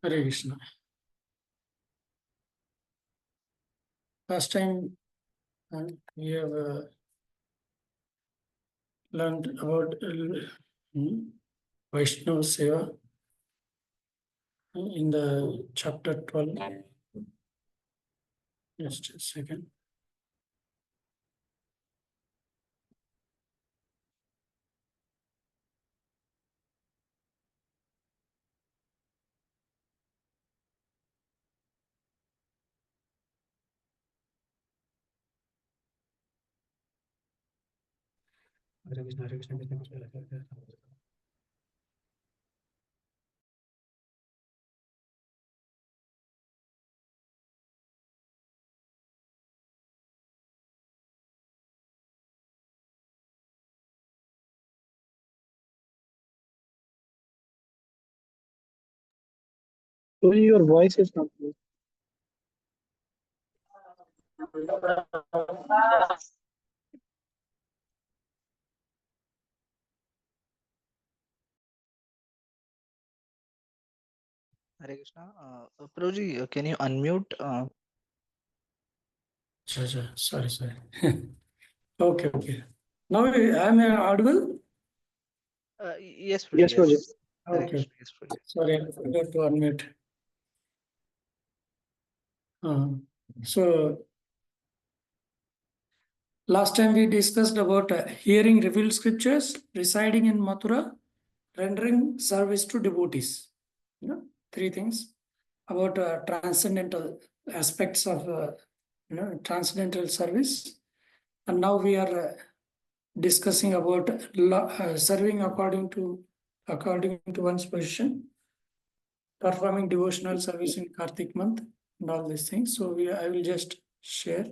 Hare Krishna. Last time we have learned about Vaishnava Seva in the chapter 12. Just a second. Hare Krishna, Hare Krishna, Krishna Krishna, Hare Hare. Your voice is not clear. Hare Krishna. Prabhuji, can you unmute? Sorry. Okay. Now I am audible? Yes, Prabhuji. Yes, Prabhuji. Yes. Hare Okay. Krishna. Yes, Prabhuji. Sorry, I forgot to unmute. So last time we discussed about hearing revealed scriptures, residing in Mathura, rendering service to devotees. Three things about transcendental aspects of transcendental service. And now we are discussing about serving according to one's position, performing devotional service in Kartik month, and all these things. So I will just share.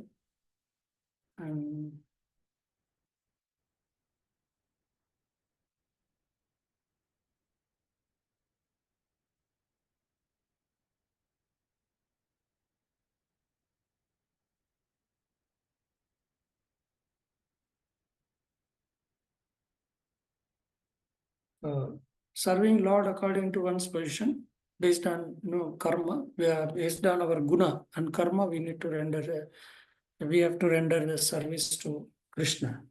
Serving Lord according to one's position, based on karma, based on our guna and karma, we need to render. We have to render the service to Krishna.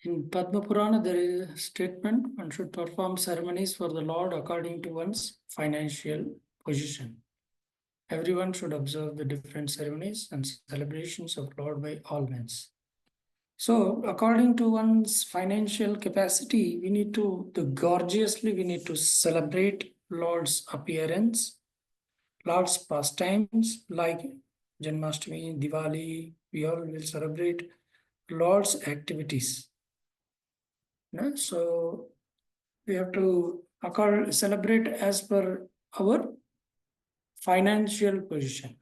In Padma Purana, there is a statement: one should perform ceremonies for the Lord according to one's financial position. Everyone should observe the different ceremonies and celebrations of Lord by all means. So, according to one's financial capacity, we need to celebrate Lord's appearance, Lord's pastimes like Janmashtami, Diwali. We all will celebrate Lord's activities. So we have to celebrate as per our financial position.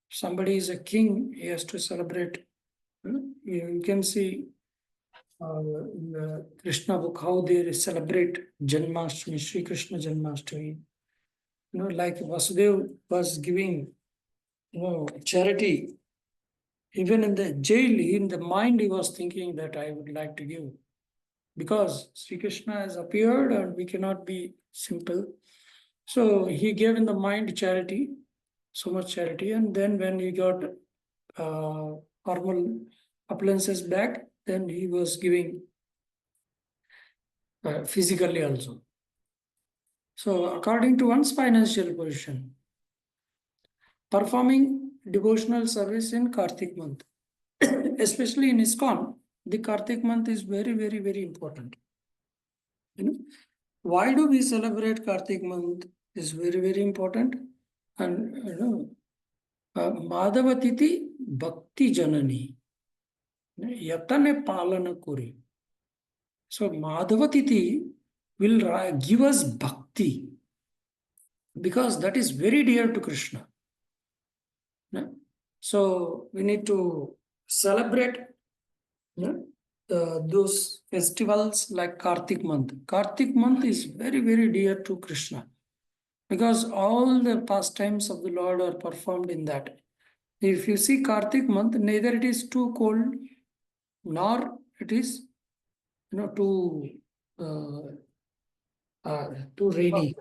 Somebody is a king, he has to celebrate. You can see in the Krishna book how they celebrate Janmashtami, Sri Krishna Janmashtami. Like Vasudev was giving charity. Even in the jail, in the mind, he was thinking that I would like to give. Because Sri Krishna has appeared and we cannot be simple. So he gave in the mind charity, so much charity. And then when he got formal appliances back, then he was giving physically also. So according to one's financial position, performing devotional service in Kartik month, especially in ISKCON, the Kartik month is very, very, very important. Why do we celebrate Kartik month? Is very, very important. And Madhavatiti Bhakti Janani. Yatane Palana Kuri. So Madhavatiti will give us bhakti because that is very dear to Krishna. So we need to celebrate the those festivals like Kartik month. Kartik month is very, very dear to Krishna because all the pastimes of the Lord are performed in that. If you see Kartik month, neither it is too cold nor it is too rainy.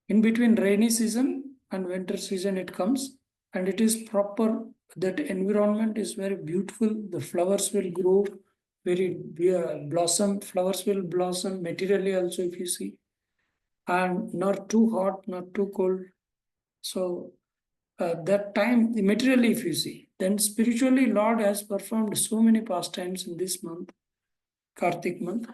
In between rainy season and winter season it comes, and it is proper. That environment is very beautiful. The flowers will grow, very blossom. Flowers will blossom materially also, if you see, and not too hot, not too cold. So that time, materially, if you see, then spiritually, Lord has performed so many pastimes in this month, Kartik month.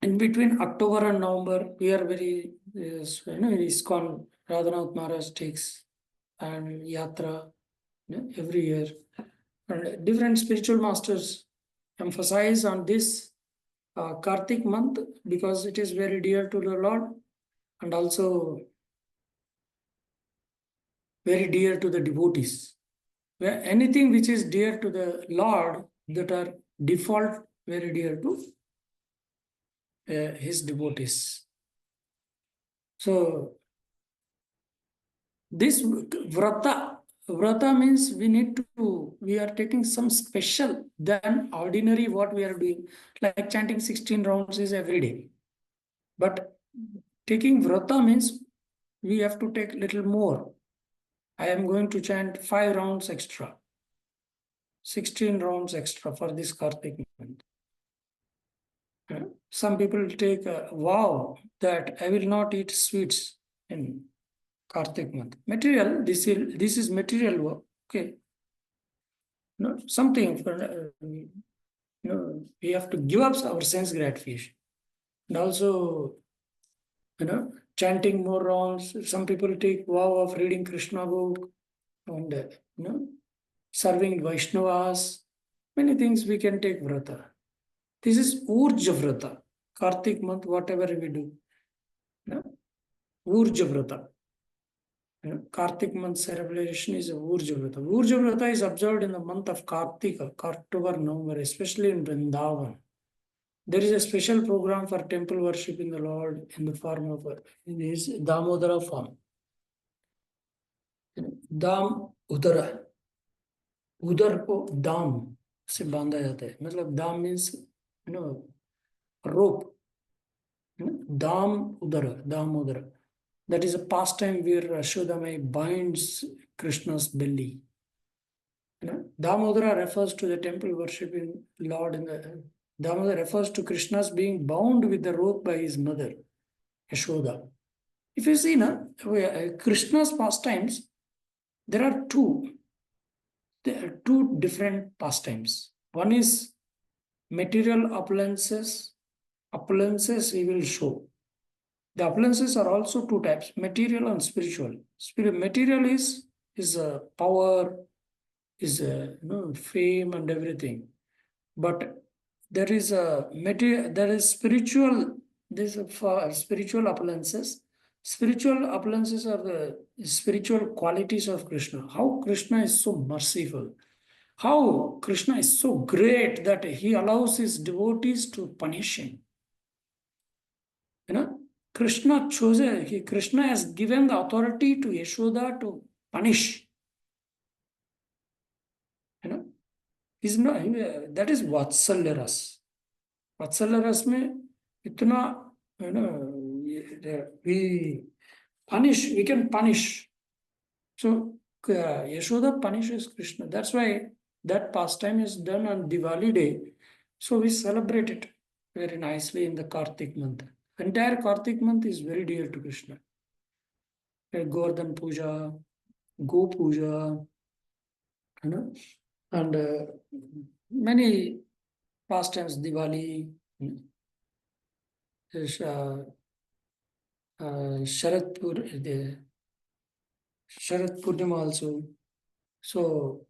In between October and November, we are very, in ISKCON, Radhanath Maharaj takes and Yatra every year. And different spiritual masters emphasize on this Kartik month because it is very dear to the Lord and also very dear to the devotees. Where anything which is dear to the Lord, that are default very dear to his devotees. So this vrata means we are taking some special than ordinary what we are doing, like chanting 16 rounds is every day. But taking vrata means we have to take little more. I am going to chant 5 rounds extra, 16 rounds extra for this Kartik month. Some people take a vow that I will not eat sweets in Kartik month. Material, this is material work. Okay. No, something for we have to give up our sense gratification. And also, chanting more rounds. Some people take vow of reading Krishna book and serving Vaishnavas. Many things we can take vrata. This is Urja vrata. Kartik month, whatever we do. Urja vrata. Kartik month celebration is a Urja vrata. Urja vrata is observed in the month of Kartika, October, November, especially in Vrindavan. There is a special program for temple worship in the Lord in the form of this Damodara form. Dam Udara. उदर को दाम से बांधा जाता है, मतलब दाम means rope. Dam Udara. That is a pastime where Yashodamai binds Krishna's belly. Damodara refers to the temple worshiping Lord in the Damodara refers to Krishna's being bound with the rope by his mother, Yashoda. If you see Krishna's pastimes, there are two different pastimes. One is material appliances. Appliances we will show. The appliances are also two types, material and spiritual. Material is power, is fame and everything. But there is spiritual, for spiritual appliances. Spiritual appliances are the spiritual qualities of Krishna. How Krishna is so merciful. How Krishna is so great that he allows his devotees to punish him. Krishna Krishna has given the authority to Yashoda to punish. He's not, that is Vatsalya Ras. Vatsalya Ras mein itna, we can punish. So Yashoda punishes Krishna. That's why that pastime is done on Diwali day. So we celebrate it very nicely in the Kartik month. Entire Kartik month is very dear to Krishna. Govardhan Puja, Go Puja, and many pastimes, Diwali, Sharad Purnima also. So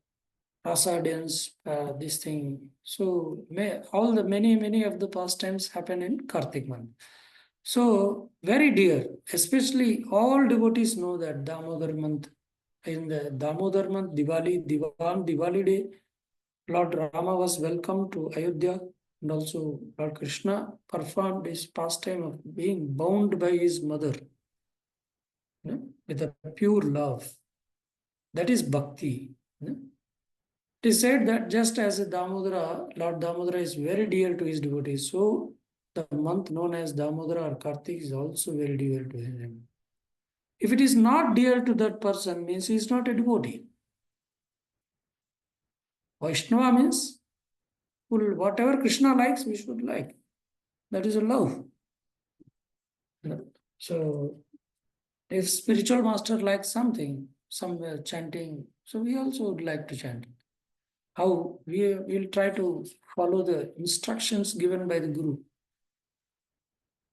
Rasa dance, this thing. So many of the pastimes happen in Kartik month. So very dear, especially all devotees know that Damodar month. In the Damodar month, Diwali day, Lord Rama was welcomed to Ayodhya, and also Lord Krishna performed his pastime of being bound by his mother, with a pure love. That is bhakti. It is said that just as Damodara, Lord Damodara is very dear to his devotees, so the month known as Damodara or Kartik is also very dear to him. If it is not dear to that person, means he is not a devotee. Vaishnava means whatever Krishna likes, we should like. That is a love. So if spiritual master likes something, some chanting, so we also would like to chant. How we will try to follow the instructions given by the Guru.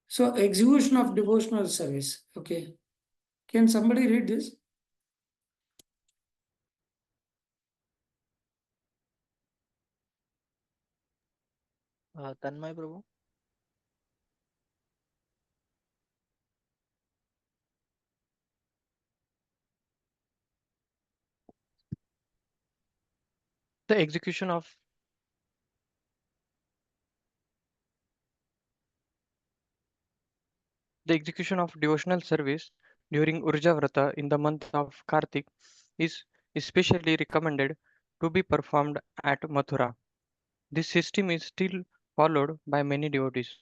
So execution of devotional service. Okay. Can somebody read this? Tanmay Prabhu. The execution of devotional service during Urja Vrata in the month of Kartik is especially recommended to be performed at Mathura. This system is still followed by many devotees.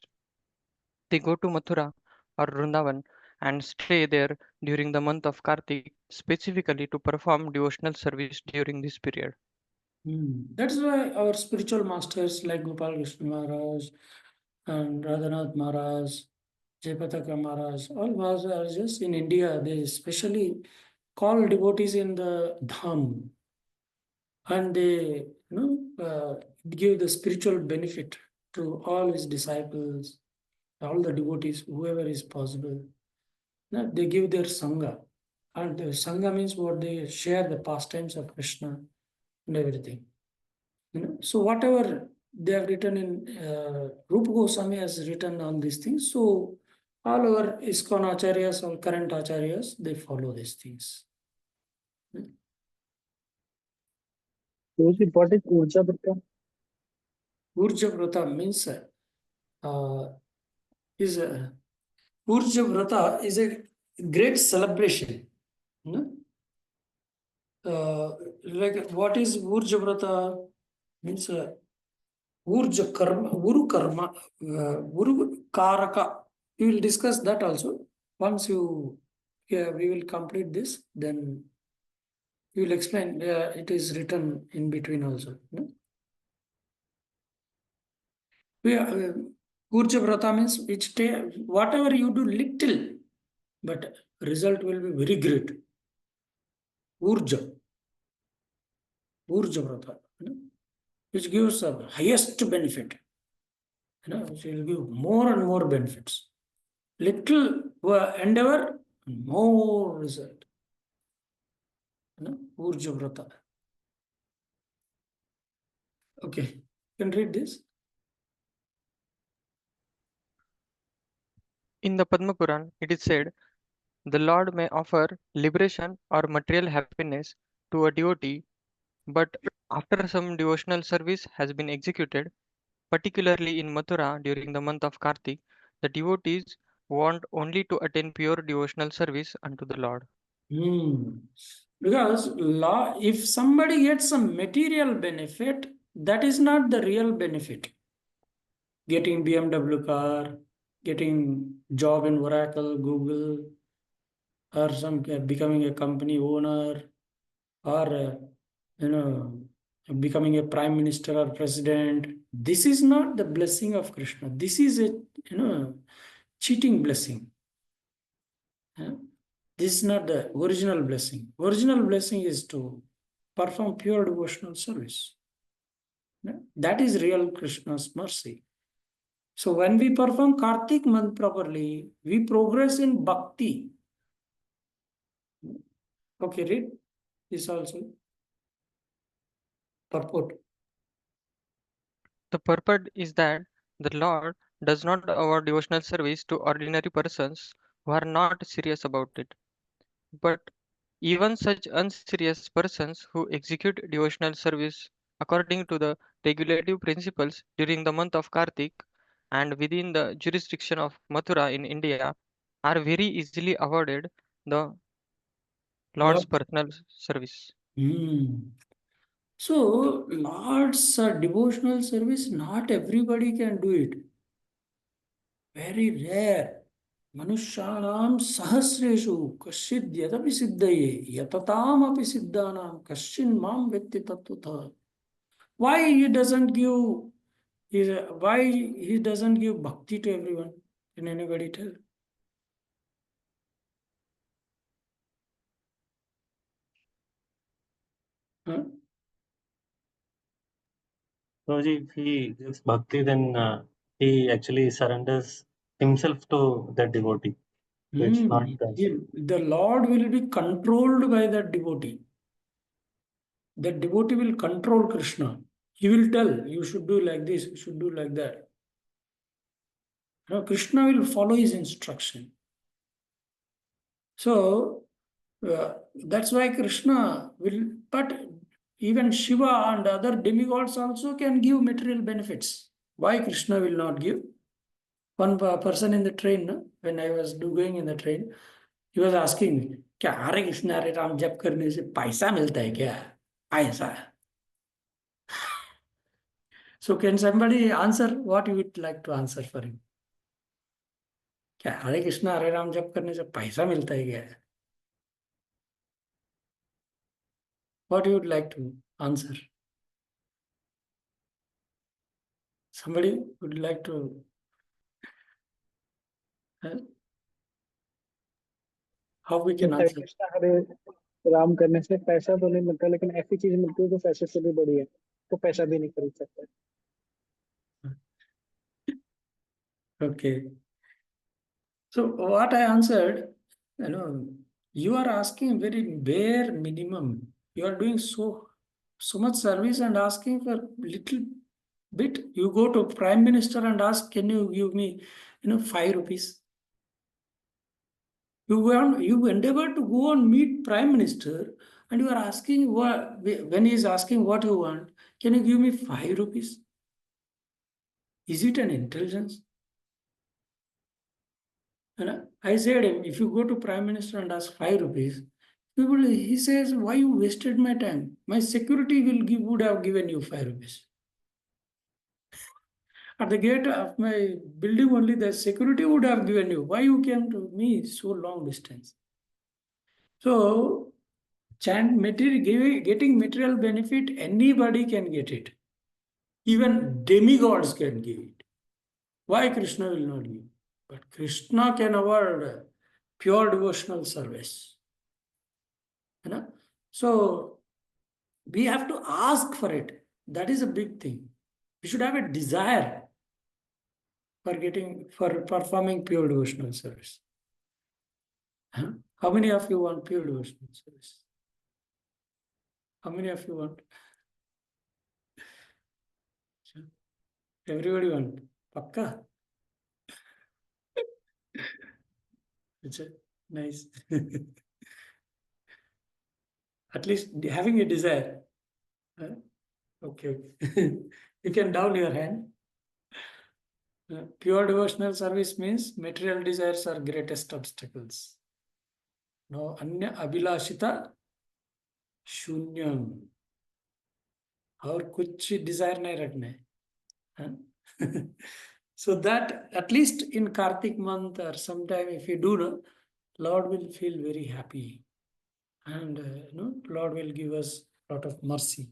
They go to Mathura or Vrindavan and stay there during the month of Kartik specifically to perform devotional service during this period. That's why our spiritual masters like Gopal Krishna Maharaj and Radhanath Maharaj, Jayapataka Maharaj, all Maharajas in India, they especially call devotees in the Dham, and they give the spiritual benefit to all his disciples, all the devotees, whoever is possible. They give their Sangha. And the Sangha means what they share the pastimes of Krishna and everything. So whatever they have written in Rupa Goswami has written on these things. So all our ISKCON acharyas or current acharyas, they follow these things. What is Urja Vrata? Urja Vrata means is a Urja Vrata is a great celebration. Like what is Urja Vrata means Urja Karma, Guru Karma, Guru Karaka. We will discuss that also. Once we will complete this, then we will explain. It is written in between also. Urja Vrata means whatever you do little, but result will be very great. Urja Vrata, which gives the highest benefit. Which will give more and more benefits. Little endeavor, more result. Urja Vrata. Okay, you can read this. In the Padma Puran, it is said, the Lord may offer liberation or material happiness to a devotee, but after some devotional service has been executed, particularly in Mathura during the month of Kartik, the devotees want only to attain pure devotional service unto the Lord. Because if somebody gets some material benefit, that is not the real benefit. Getting BMW car, getting job in Oracle, Google, or some becoming a company owner, or becoming a prime minister or president. This is not the blessing of Krishna. This is a cheating blessing. This is not the original blessing. Original blessing is to perform pure devotional service. That is real Krishna's mercy. So when we perform Kartik month properly, we progress in bhakti. Okay, read this also. Purport. The purport is that the Lord does not award devotional service to ordinary persons who are not serious about it, but even such unserious persons who execute devotional service according to the regulative principles during the month of Kartik and within the jurisdiction of Mathura in India are very easily awarded the Lord's Lord. personal service. So, Lord's devotional service, not everybody can do it. Very rare. Manushanam sahasreshu kasyid yadapi siddhaye yatatam api siddhanam kasyin mam vetti tattvatha. Why he doesn't give why he doesn't give bhakti to everyone? Can anybody tell? Huh? So if he gives bhakti, then he actually surrenders himself to that devotee. So it's not The Lord will be controlled by that devotee. That devotee will control Krishna. He will tell, you should do like this, you should do like that. You know, Krishna will follow his instruction. So that's why Krishna will, but even Shiva and other demigods also can give material benefits. Why Krishna will not give? One person in the train, no? When I was going in the train, he was asking me, क्या हरे कृष्ण हरे राम जप करने से पैसा मिलता है क्या? पैसा. So can somebody answer what you would like to answer for him? क्या हरे कृष्ण हरे राम जप करने से पैसा मिलता है क्या? What you would like to answer? Somebody would like to how we can Hare answer? Krishna हरे राम करने से पैसा तो नहीं मिलता, लेकिन ऐसी चीज मिलती है जो पैसे से भी बड़ी है, तो पैसा भी नहीं खरीद सकता. Okay. So what I answered, you are asking very bare minimum. You are doing so much service and asking for little bit. You go to Prime Minister and ask, can you give me, 5 rupees? You endeavor to go and meet Prime Minister, and you are asking when he is asking what you want, can you give me 5 rupees? Is it an intelligence? I said, if you go to Prime Minister and ask 5 rupees, he says, why you wasted my time? My security would have given you 5 rupees. At the gate of my building only, the security would have given you. Why you came to me so long distance? So, getting material benefit, anybody can get it. Even demigods can give it. Why Krishna will not give? But Krishna can award pure devotional service. So we have to ask for it. That is a big thing. We should have a desire for performing pure devotional service. How many of you want pure devotional service? How many of you want? Everybody want? Pakka? It's nice. At least having a desire. Okay. You can down your hand. Pure devotional service means material desires are greatest obstacles. No anya abhilashita shunyam. और कुछ desire नहीं रखने. So that at least in Kartik month or sometime if you do, Lord will feel very happy, and Lord will give us a lot of mercy.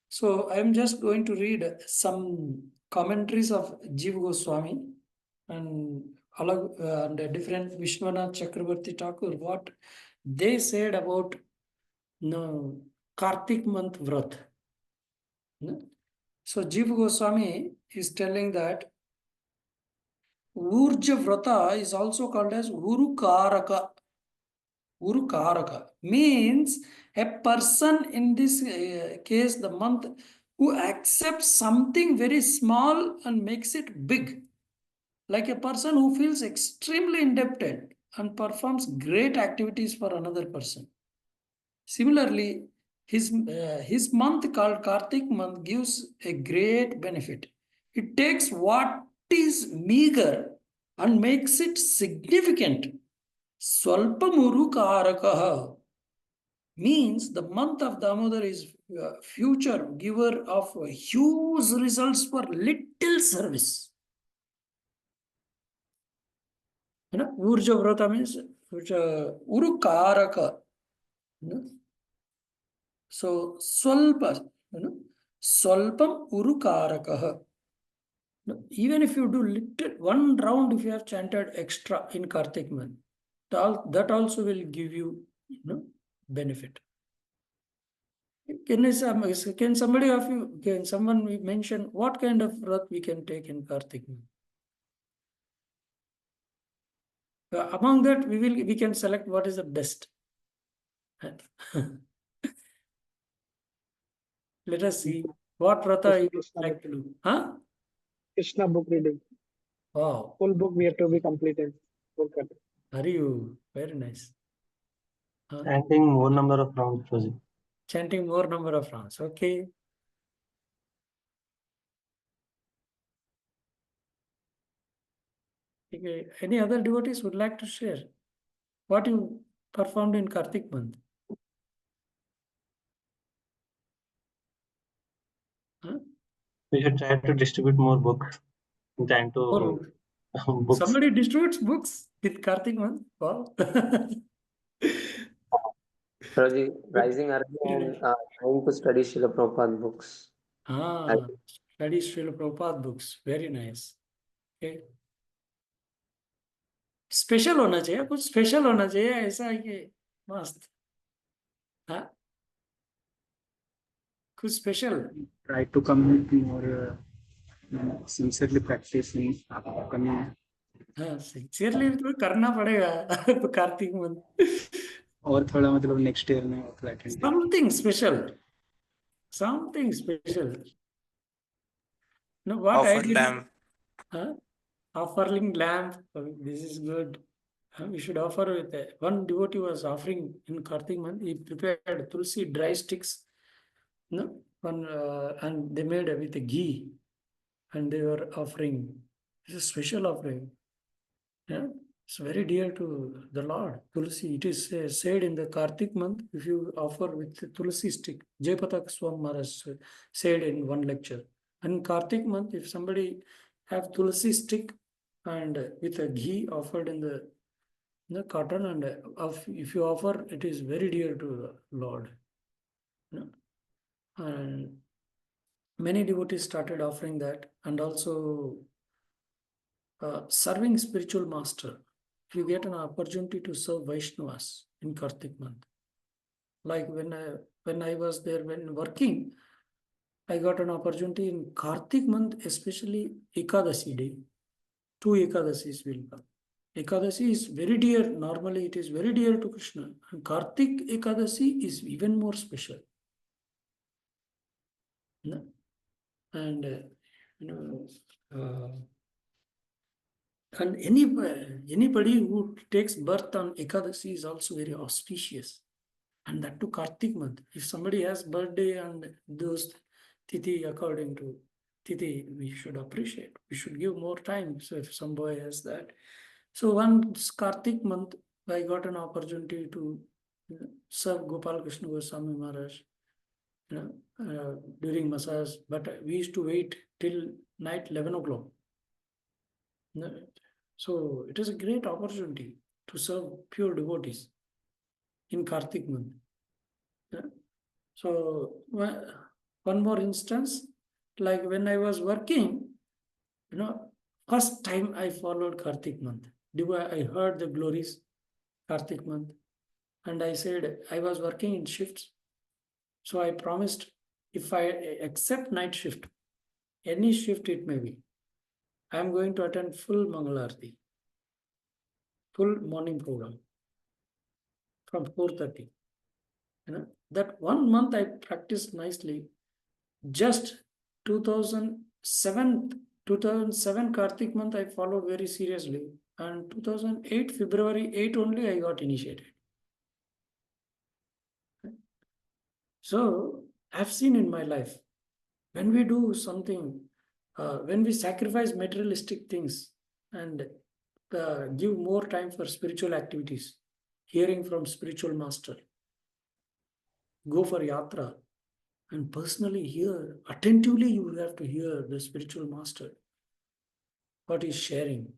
So I am just going to read some commentaries of Jiva Goswami and different Vishwanath Chakravarti Thakur, what they said about Kartik month Vrat. So Jiva Goswami is telling that Urja Vrata is also called as Urukaraka. Urukaraka means a person, in this case the month, who accepts something very small and makes it big. Like a person who feels extremely indebted and performs great activities for another person. Similarly, his month called Kartik month gives a great benefit. It takes what is meager and makes it significant. Swalpamuru Karakaha means the month of Damodar is future giver of huge results for little service. You know, Urja Vrata means Urukaraka. You know? So Swalpa, you know, Swalpam Urukarakaha. Even if you do little one round, if you have chanted extra in Kartik month, that also will give you, you know, benefit. Can somebody of you, can someone mention what kind of vrat we can take in Kartik month? Among that, we can select what is the best. Let us see what vrata you would like to do. Huh? Krishna book reading. Wow. Full book we have to be completed. Full cut. Are you very nice? Huh? Chanting more number of rounds, Prabhuji. Chanting more number of rounds. Okay. Okay. Any other devotees would like to share what you performed in Kartik month? Huh? We should try to distribute more books. Trying to Or books. somebody distributes books with Kartik month. Wow. Prabhuji, rising early Very and trying to study Srila Prabhupada books. Study Srila Prabhupada books. Very nice. Okay. Special होना चाहिए, कुछ special होना चाहिए, ऐसा है कि मस्त. हाँ, कुछ special. Try to come more sincerely practicing. कमी है. हाँ, सिंसियरली तो करना पड़ेगा. कार्तिक मंथ. और थोड़ा मतलब next year में attend. Something special. Something special. No, what I Offer did. lamp. Huh? Offering lamp. This is good. We should offer with one devotee was offering in Kartik month. He prepared tulsi dry sticks. No, one and they made with a ghee, and they were offering. It's a special offering. Yeah, it's very dear to the Lord. Tulsi. It is said in the Kartik month. If you offer with the tulsi stick, Jayapatak Swami Maharaj said in one lecture. And Kartik month, if somebody have tulsi stick and with a ghee offered in the cotton, and if you offer, it is very dear to the Lord. And many devotees started offering that, and also serving spiritual master. If you get an opportunity to serve Vaishnavas in Kartik month, like when I was there when working, I got an opportunity in Kartik month, especially Ekadasi day. 2 Ekadasis will come. Ekadasi is very dear. Normally, it is very dear to Krishna. And Kartik Ekadasi is even more special. No? And and anybody who takes birth on Ekadasi is also very auspicious. And that to Kartik month. If somebody has birthday and those Tithi according to Tithi, we should appreciate. We should give more time. So if some boy has that. So once Kartik month, I got an opportunity to serve Gopal Krishna Goswami Maharaj during massage, but we used to wait till night 11 o'clock. So it is a great opportunity to serve pure devotees in Kartik month. So one more instance, like when I was working, first time I followed Kartik month. I heard the glories Kartik month, and I said I was working in shifts. So I promised if I accept night shift, any shift it may be, I am going to attend full Mangalarti, full morning program from 4:30. That 1 month I practiced nicely. Just 2007 Kartik month I followed very seriously, and 2008 February 8 only I got initiated. So I've seen in my life, when we do something, when we sacrifice materialistic things and give more time for spiritual activities, hearing from spiritual master, go for yatra, and personally hear, attentively you have to hear the spiritual master, what he's sharing.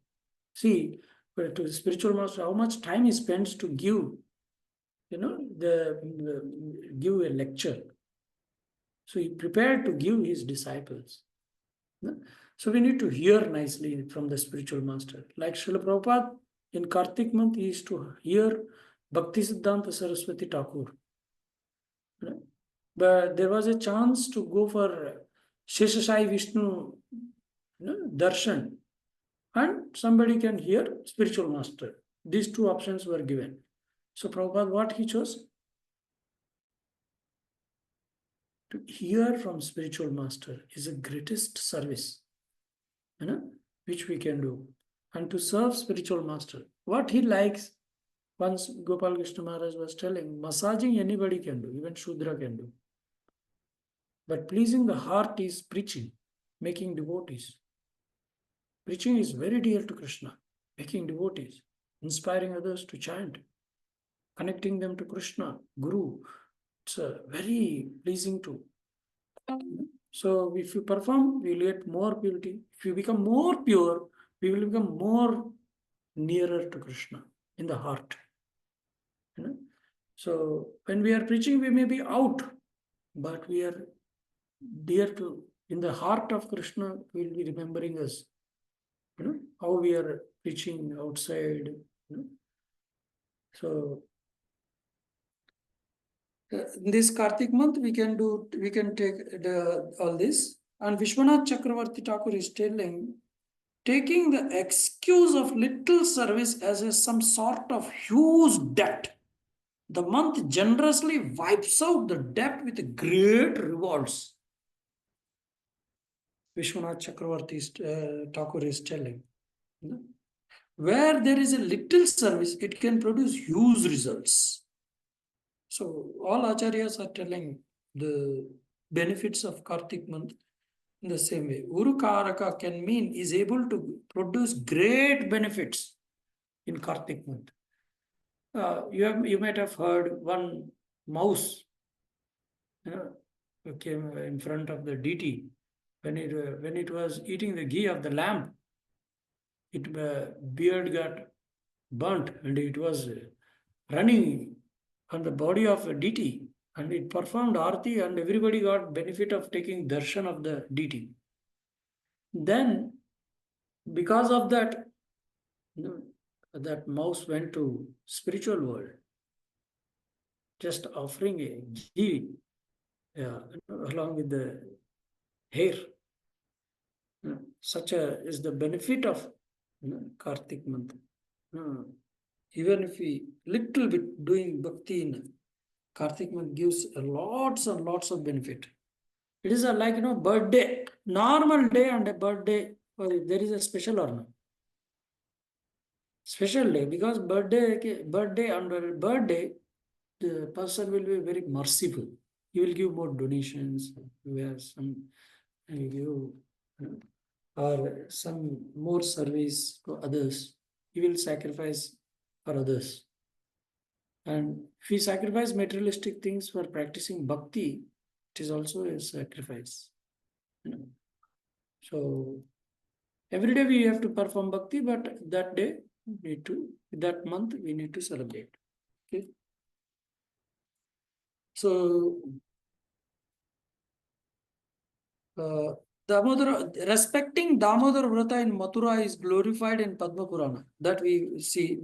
See, but to the spiritual master, how much time he spends to give, give a lecture. So he prepared to give his disciples. So we need to hear nicely from the spiritual master. Like Srila Prabhupada, in Kartik month, he used to hear Bhakti Siddhanta Saraswati Thakur. But there was a chance to go for Sheshasai Vishnu darshan, and somebody can hear spiritual master. These two options were given. So Prabhupada, what he chose? To hear from spiritual master is the greatest service, which we can do. And to serve spiritual master, what he likes, once Gopal Krishna Maharaj was telling, massaging anybody can do, even Shudra can do. But pleasing the heart is preaching, making devotees. Preaching is very dear to Krishna, making devotees, inspiring others to chant, connecting them to Krishna, Guru. It's very pleasing to. So if you perform, we will get more purity. If you become more pure, we will become more nearer to Krishna in the heart. So when we are preaching, we may be out, but we are dear to, in the heart of Krishna, we will be remembering us. How we are preaching outside. So in this Kartik month, we can take all this. And Vishwanath Chakravarti Thakur is telling, taking the excuse of little service as some sort of huge debt, the month generously wipes out the debt with great rewards. Vishwanath Chakravarti Thakur is telling. Where there is a little service, it can produce huge results. So all acharyas are telling the benefits of Kartik month in the same way. Urukaraka can mean is able to produce great benefits in Kartik month. You might have heard one mouse came in front of the deity when it was eating the ghee of the lamp. Its beard got burnt and it was running on the body of a deity, and it performed arti, and everybody got benefit of taking darshan of the deity. Then, because of that, that mouse went to spiritual world, just offering a ghee along with the hair. Such is the benefit of Kartik month. Even if we little bit doing bhakti in Kartik month gives lots and lots of benefit. It is like birthday, normal day and a birthday. There is a special or no? Special day, because birthday and birthday, the person will be very merciful. He will give more donations. You have some, or some more service to others. He will sacrifice for others. And if we sacrifice materialistic things for practicing bhakti, it is also a sacrifice. So every day we have to perform bhakti, but that day that month we need to celebrate. Okay. So respecting Damodar Vrata in Mathura is glorified in Padma Purana. That we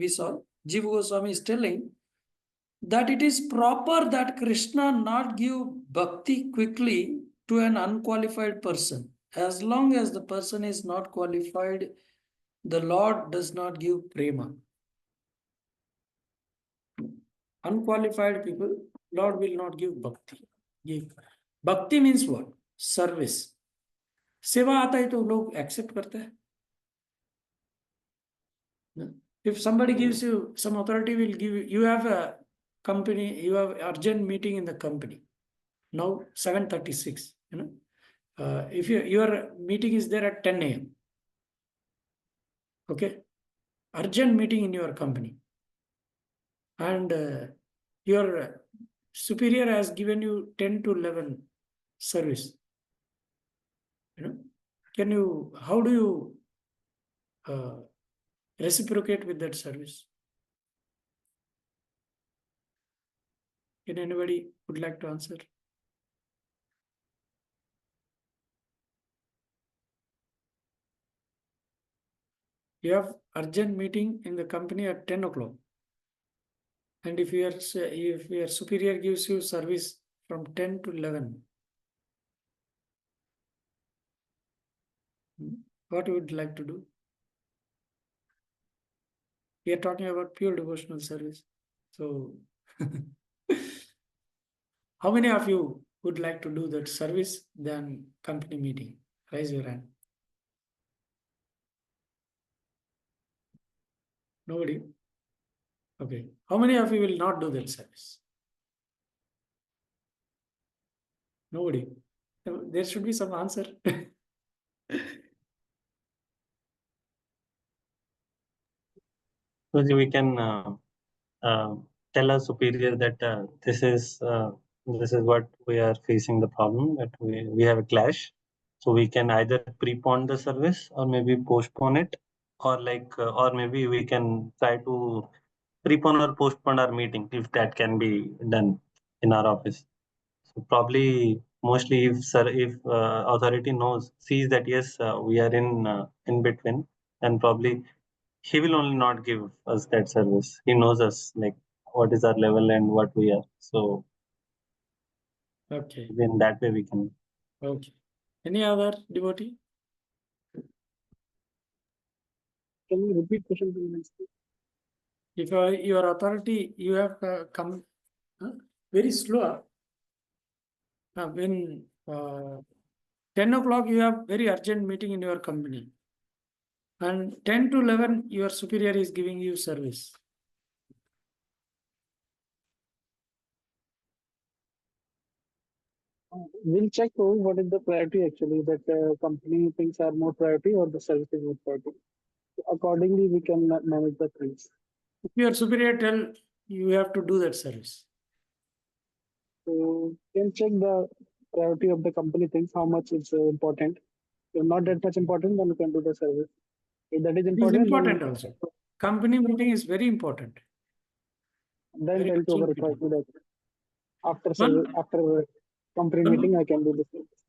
saw. Jiva Goswami is telling that it is proper that Krishna not give bhakti quickly to an unqualified person. As long as the person is not qualified, the Lord does not give prema. Unqualified people, Lord will not give bhakti. Bhakti means what? Service. सेवा आता है तो लोग accept करते हैं. If somebody gives you, some authority will give you have a company, you have urgent meeting in the company. now 7:36, if your meeting is there at 10 a.m. Okay, urgent meeting in your company, and your superior has given you 10 to 11 service. How do you reciprocate with that service? Can anybody would like to answer? You have urgent meeting in the company at 10 o'clock. And if your superior gives you service from 10 to 11, what you would like to do? We are talking about pure devotional service. So, how many of you would like to do that service than company meeting? Raise your hand. Nobody? Okay. How many of you will not do that service? Nobody. There should be some answer. So we can tell our superior that this is what we are facing the problem, that we have a clash. So we can either prepone the service or maybe postpone it, or or maybe we can try to prepone or postpone our meeting if that can be done in our office. So probably mostly if authority sees that yes, we are in between, then probably he will only not give us that service. He knows us, like what is our level and what we are. So Okay. in that way we can. Okay. Any other devotee? Can you repeat question please? If your authority, you have come very slow. When 10 o'clock you have very urgent meeting in your company, and 10 to 11 your superior is giving you service. We'll check what is the priority actually, that company things are more priority or the service is more priority. Accordingly, we can manage the things. If your superior tell you have to do that service. So can check the priority of the company things, how much is important. If not that much important, then you can do the service. If that is It is important, important also. Company meeting is very important. then Very tell to our urgent authority that after One- service, after company meeting, I can do the service.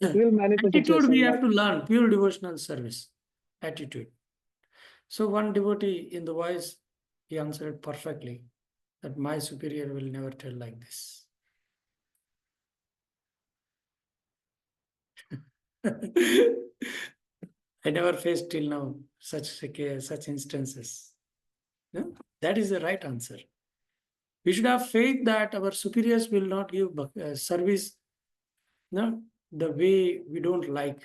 We'll manage the Attitude we situation. have to learn, pure devotional service. Attitude. So one devotee in the voice, he answered perfectly that my superior will never tell like this. I never faced till now such instances. No? That is the right answer. We should have faith that our superiors will not give service the way we don't like.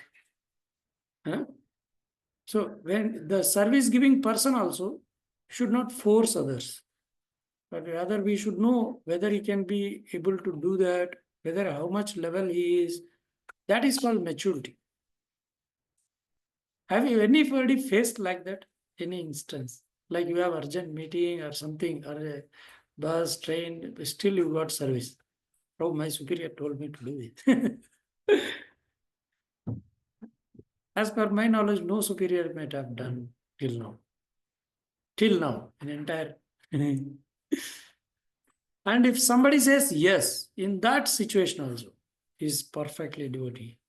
So when the service giving person also should not force others, but rather we should know whether he can be able to do that, whether how much level he is. That is called maturity. Have you anybody faced like that? Any instance? Like you have urgent meeting or something, or a bus, train, still you got service. Oh, my superior told me to do it. As per my knowledge, no superior might have done till now. Till now, an entire. And if somebody says yes, in that situation also, is perfectly devotee.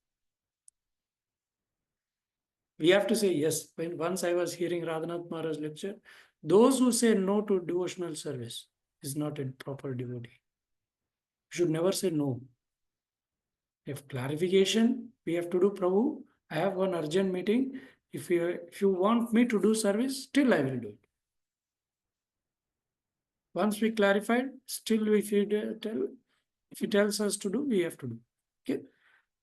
We have to say yes. When once I was hearing Radhanath Maharaj's lecture, those who say no to devotional service is not a proper devotee. You should never say no. If clarification, we have to do, Prabhu, I have one urgent meeting. If you want me to do service, still I will do it. Once we clarified, still if he tells us to do, we have to do. Okay.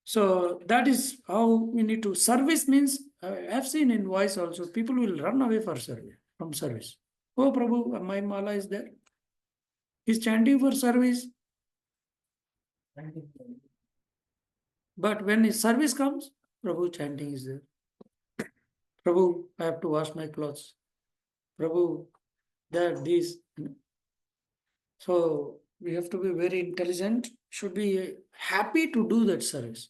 So that is how we need to. Service means, I have seen in voice also, people will run away from service. Oh, Prabhu, my mala is there. He's chanting for service. But when his service comes, Prabhu chanting is there. Prabhu, I have to wash my clothes. Prabhu, that, this. So we have to be very intelligent, should be happy to do that service.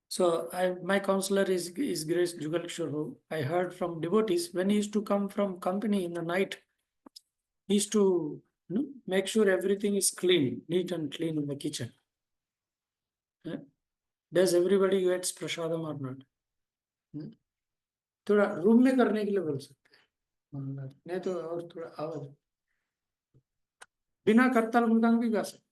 So my counselor is Grace Jugal Kishore. I heard from devotees when he used to come from company in the night, he used to make sure everything is clean, neat and clean in the kitchen. Does everybody gets prasadam or not? थोड़ा room में करने के लिए बोल सकते हैं, नहीं तो और थोड़ा आवाज बिना करताल मृदंग भी गा सकते.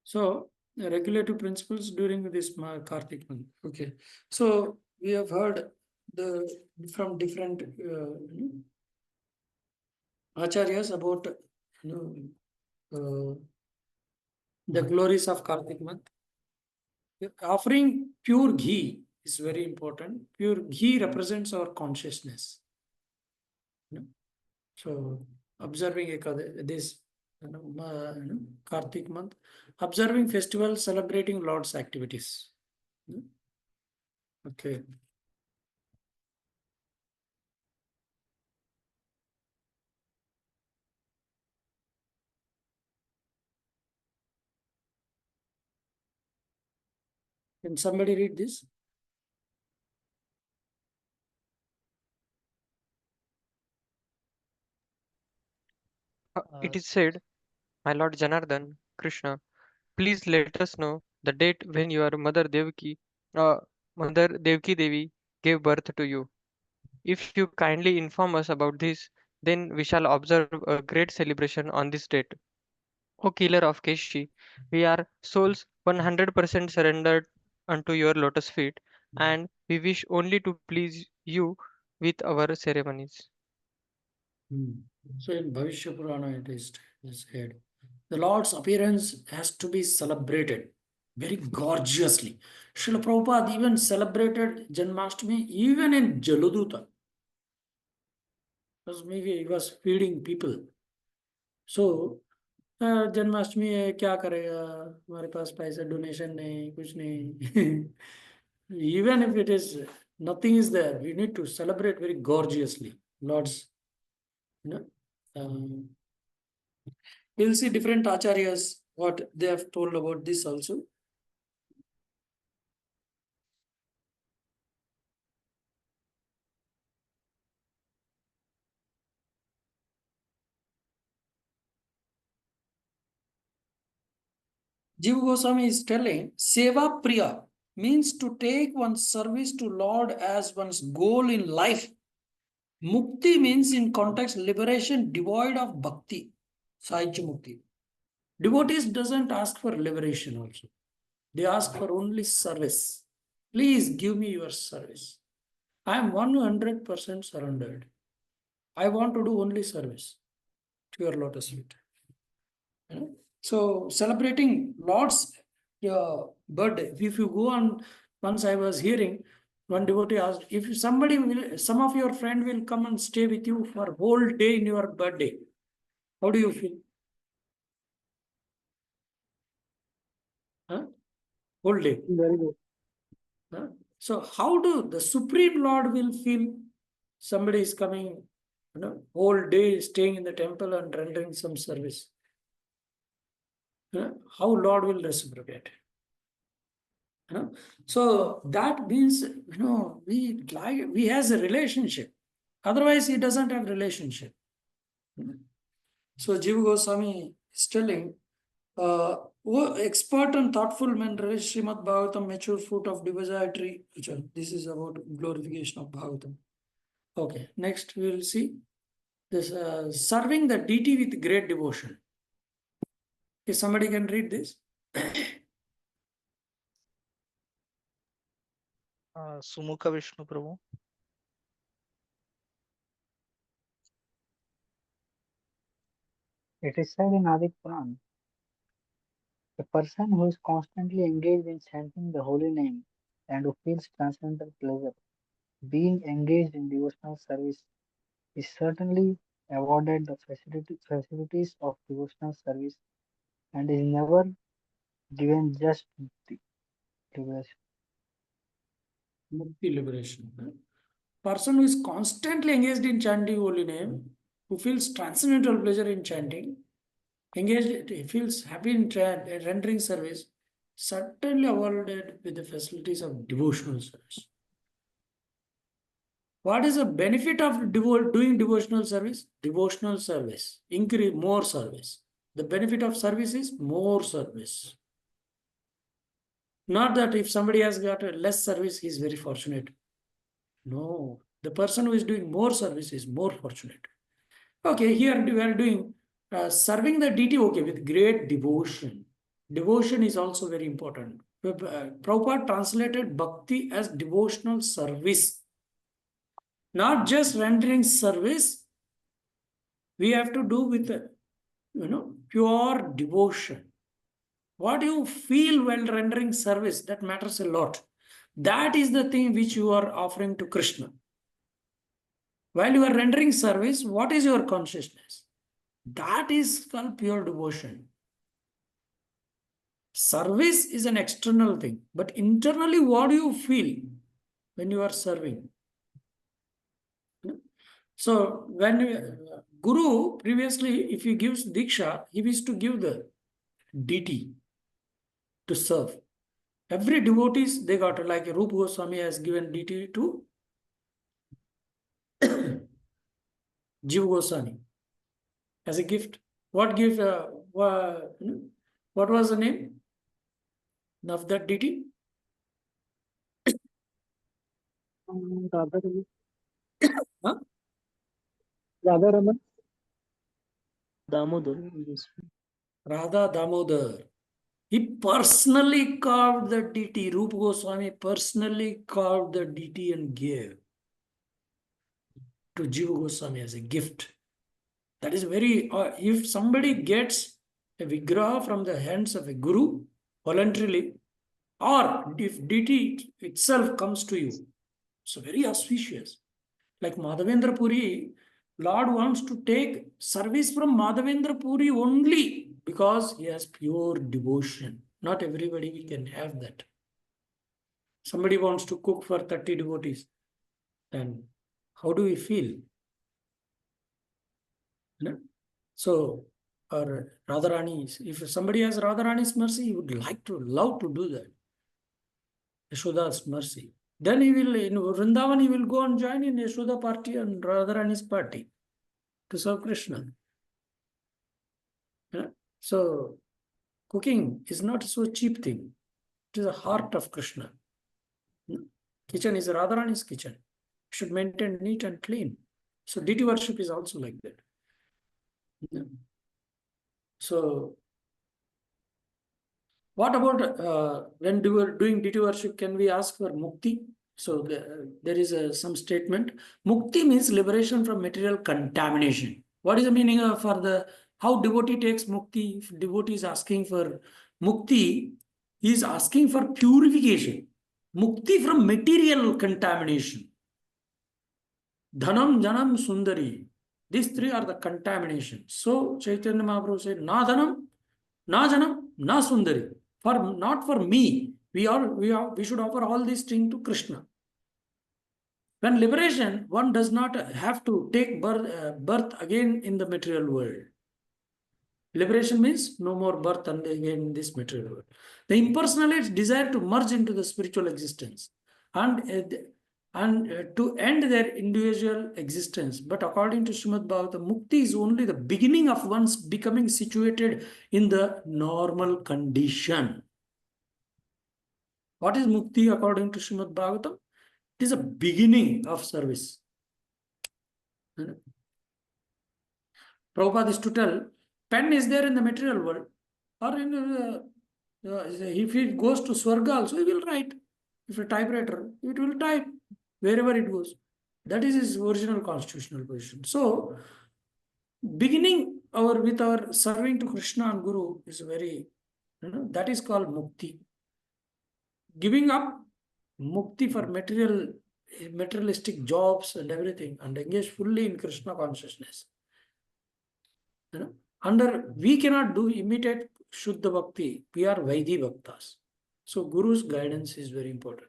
So regulative principles during this Kartik month. Okay, so we have heard from different acharyas about the glories of Kartik month. Offering pure ghee is very important. Pure ghee represents our consciousness. So observing this Kartik month, observing festivals, celebrating Lord's activities. Okay. Can somebody read this? It is said, My Lord Janardhan, Krishna, please let us know the date when your Mother Devki Devi gave birth to you. If you kindly inform us about this, then we shall observe a great celebration on this date. O killer of Keshi, we are souls 100% surrendered unto your lotus feet, and we wish only to please you with our ceremonies. So in Bhavishya Purana it is said, the Lord's appearance has to be celebrated very gorgeously. Srila Prabhupada even celebrated Janmashtami even in Jaladuta. Because maybe he was feeding people. So Janmashtami है क्या करेगा, हमारे पास पैसा donation नहीं, कुछ नहीं. Even if it is nothing is there, we need to celebrate very gorgeously Lord's. We'll see different acharyas what they have told about this also. Jiva Goswami is telling Seva Priya means to take one's service to Lord as one's goal in life. Mukti means in context liberation devoid of bhakti. Sahajya Mukti. Devotees doesn't ask for liberation also. They ask for only service. Please give me your service. I am 100% surrendered. I want to do only service to your lotus feet. So celebrating Lord's birthday. If you go on, once I was hearing one devotee asked, if some of your friend will come and stay with you for whole day in your birthday, how do you feel? Whole day. Very good. So how do the Supreme Lord will feel somebody is coming, whole day staying in the temple and rendering some service? How Lord will reciprocate? So that means, we has a relationship. Otherwise, he doesn't have relationship. So Jiva Goswami is telling, expert and thoughtful men relish Srimad Bhagavatam, mature fruit of desire tree. This is about glorification of Bhagavatam. Okay, next we will see this serving the deity with great devotion. If somebody can read this. Sumukha Vishnu Prabhu. It is said in Adi Puran, a person who is constantly engaged in chanting the holy name and who feels transcendental pleasure, being engaged in devotional service, is certainly awarded the facilities of devotional service and is never given just the liberation. Mukti liberation. Person who is constantly engaged in chanting holy name, who feels transcendental pleasure in chanting, engaged, he feels happy in rendering service, certainly awarded with the facilities of devotional service. What is the benefit of doing devotional service? Devotional service, increase more service. The benefit of service is more service. Not that if somebody has got a less service, he is very fortunate. No, the person who is doing more service is more fortunate. Okay, here we are doing serving the deity, okay, with great devotion. Devotion is also very important. Prabhupada translated bhakti as devotional service. Not just rendering service, we have to do with, pure devotion. What you feel while rendering service, that matters a lot. That is the thing which you are offering to Krishna. While you are rendering service, what is your consciousness? That is called pure devotion. Service is an external thing, but internally, what do you feel when you are serving? So, when Guru previously, if he gives Diksha, he used to give the deity to serve. Every devotees, they got, like Rupa Goswami has given deity to Jiva Goswami as a gift. What gift? What was the name of that deity? Radha Huh? Raman. Damodar. Radha Damodar. He personally carved the deity. Rupa Goswami personally carved the deity and gave to Jiva Goswami as a gift. That is very, if somebody gets a vigraha from the hands of a guru voluntarily, or if deity itself comes to you, so very auspicious. Like Madhavendra Puri, Lord wants to take service from Madhavendra Puri only because he has pure devotion. Not everybody we can have that. Somebody wants to cook for 30 devotees. Then how do we feel? So, or Radharani, if somebody has Radharani's mercy, he would love to do that. Yashoda's mercy. Then he will, in Vrindavan, he will go and join in Yashoda party and Radharani's party to serve Krishna. So, cooking is not so cheap thing. It is the heart of Krishna. Kitchen is Radharani's kitchen. Should maintain neat and clean. So, deity worship is also like that. So, what about when we were doing deity worship, can we ask for mukti? So, there is some statement. Mukti means liberation from material contamination. What is the meaning of how devotee takes mukti? If devotee is asking for mukti, he is asking for purification. Mukti from material contamination. Dhanam, Janam, Sundari. These three are the contamination. So Chaitanya Mahaprabhu said, Na Dhanam, Na Janam, Na Sundari. Not for me. We should offer all these things to Krishna. When liberation, one does not have to take birth again in the material world. Liberation means no more birth again in this material world. The impersonalites desire to merge into the spiritual existence and to end their individual existence. But according to Srimad Bhagavatam, mukti is only the beginning of one's becoming situated in the normal condition. What is mukti according to Srimad Bhagavatam? It is a beginning of service. Prabhupada is to tell, pen is there in the material world, or if it goes to Swarga also, he will write. If a typewriter, it will type wherever it goes. That is his original constitutional position. So, beginning with our serving to Krishna and Guru is very, that is called mukti. Giving up mukti for materialistic jobs and everything, and engage fully in Krishna consciousness. You know, we cannot imitate Shuddha Bhakti. We are Vaidhi Bhaktas. So Guru's guidance is very important.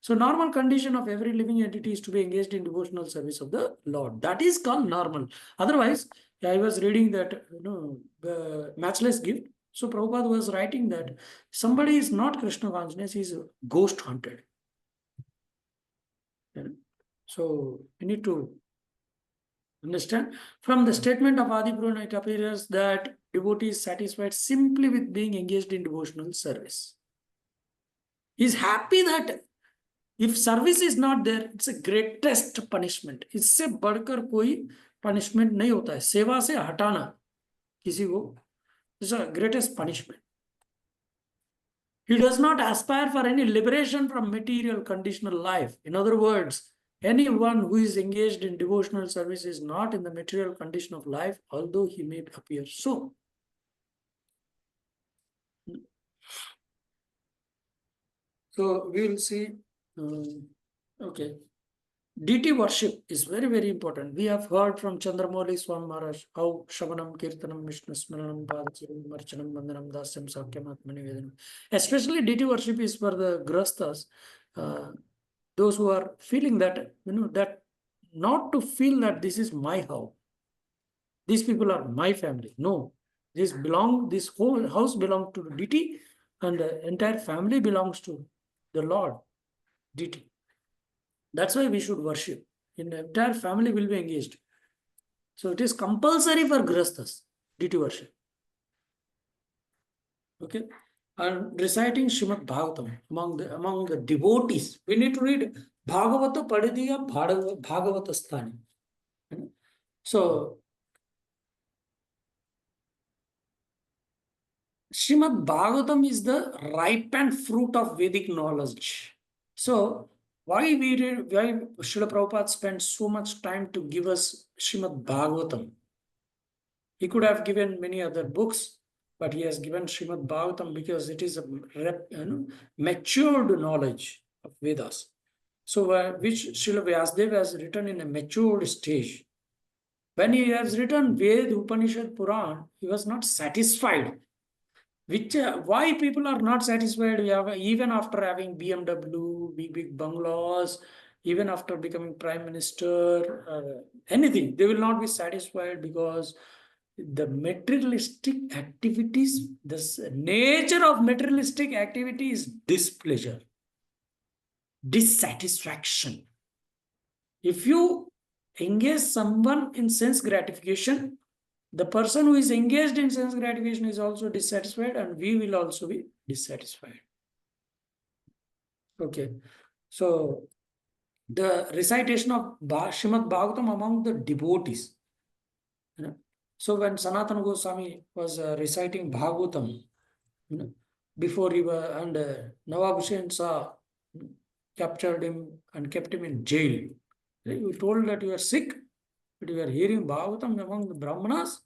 So normal condition of every living entity is to be engaged in devotional service of the Lord. That is called normal. Otherwise, I was reading that, matchless gift. So Prabhupada was writing that somebody is not Krishna consciousness, he is ghost hunted. So we need to understand. From the statement of Adi Purana, it appears that devotee is satisfied simply with being engaged in devotional service. He is happy that if service is not there, it's a greatest punishment. इससे बढ़कर कोई punishment नहीं होता है. सेवा से हटाना किसी को is a greatest punishment. He does not aspire for any liberation from material conditional life. In other words, anyone who is engaged in devotional service is not in the material condition of life, although he may appear so. So we will see. Okay. Deity worship is very, very important. We have heard from Chandramouli Swami Maharaj how Shavanam, Kirtanam, Vishnu Smaranam, Padachiram, Marchanam, Vandanam, Dasyam, Sakyam, Atmani Vedanam. Especially deity worship is for the Grasthas, those who are feeling that, that not to feel that this is my house. These people are my family. No, this whole house belongs to the deity, and the entire family belongs to the Lord, deity. That's why we should worship. In the entire family will be engaged. So it is compulsory for Grasthas, deity worship. Okay. And reciting Srimad Bhagavatam among the devotees. We need to read Bhagavata Padadiya Bhagavata Sthani. So Srimad Bhagavatam is the ripened fruit of Vedic knowledge. So why Srila Prabhupada spent so much time to give us Srimad Bhagavatam? He could have given many other books, but he has given Srimad Bhagavatam because it is a matured knowledge of Vedas. So which Srila Vyasadeva has written in a matured stage. When he has written Ved, Upanishad, Puran, he was not satisfied. Why people are not satisfied? Even after having BMW, big bungalows, even after becoming prime minister, anything, they will not be satisfied because the materialistic activities, the nature of materialistic activity is displeasure, dissatisfaction. If you engage someone in sense gratification, the person who is engaged in sense gratification is also dissatisfied, and we will also be dissatisfied. Okay. So the recitation of Srimad Bhagavatam among the devotees. So when Sanatana Goswami was reciting Bhagavatam, before he was, and Nawab Hussain Shah captured him and kept him in jail. You told that you are sick, but you are hearing Bhagavatam among the Brahmanas.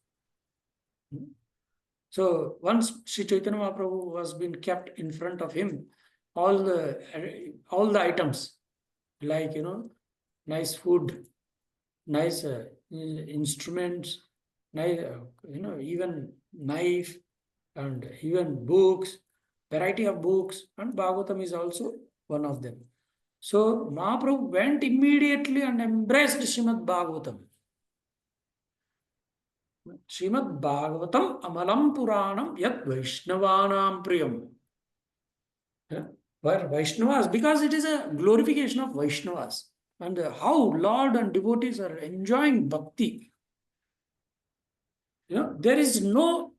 So once Sri Chaitanya Mahaprabhu was being kept in front of him, all the items, like, nice food, nice instruments, nice, even knife, and even books, variety of books, and Bhagavatam is also one of them. So Mahaprabhu went immediately and embraced Srimad Bhagavatam. Srimad Bhagavatam Amalam Puranam Yat Vaishnavanam Priyam. Where Vaishnavas, because it is a glorification of Vaishnavas. And how Lord and devotees are enjoying bhakti. There is no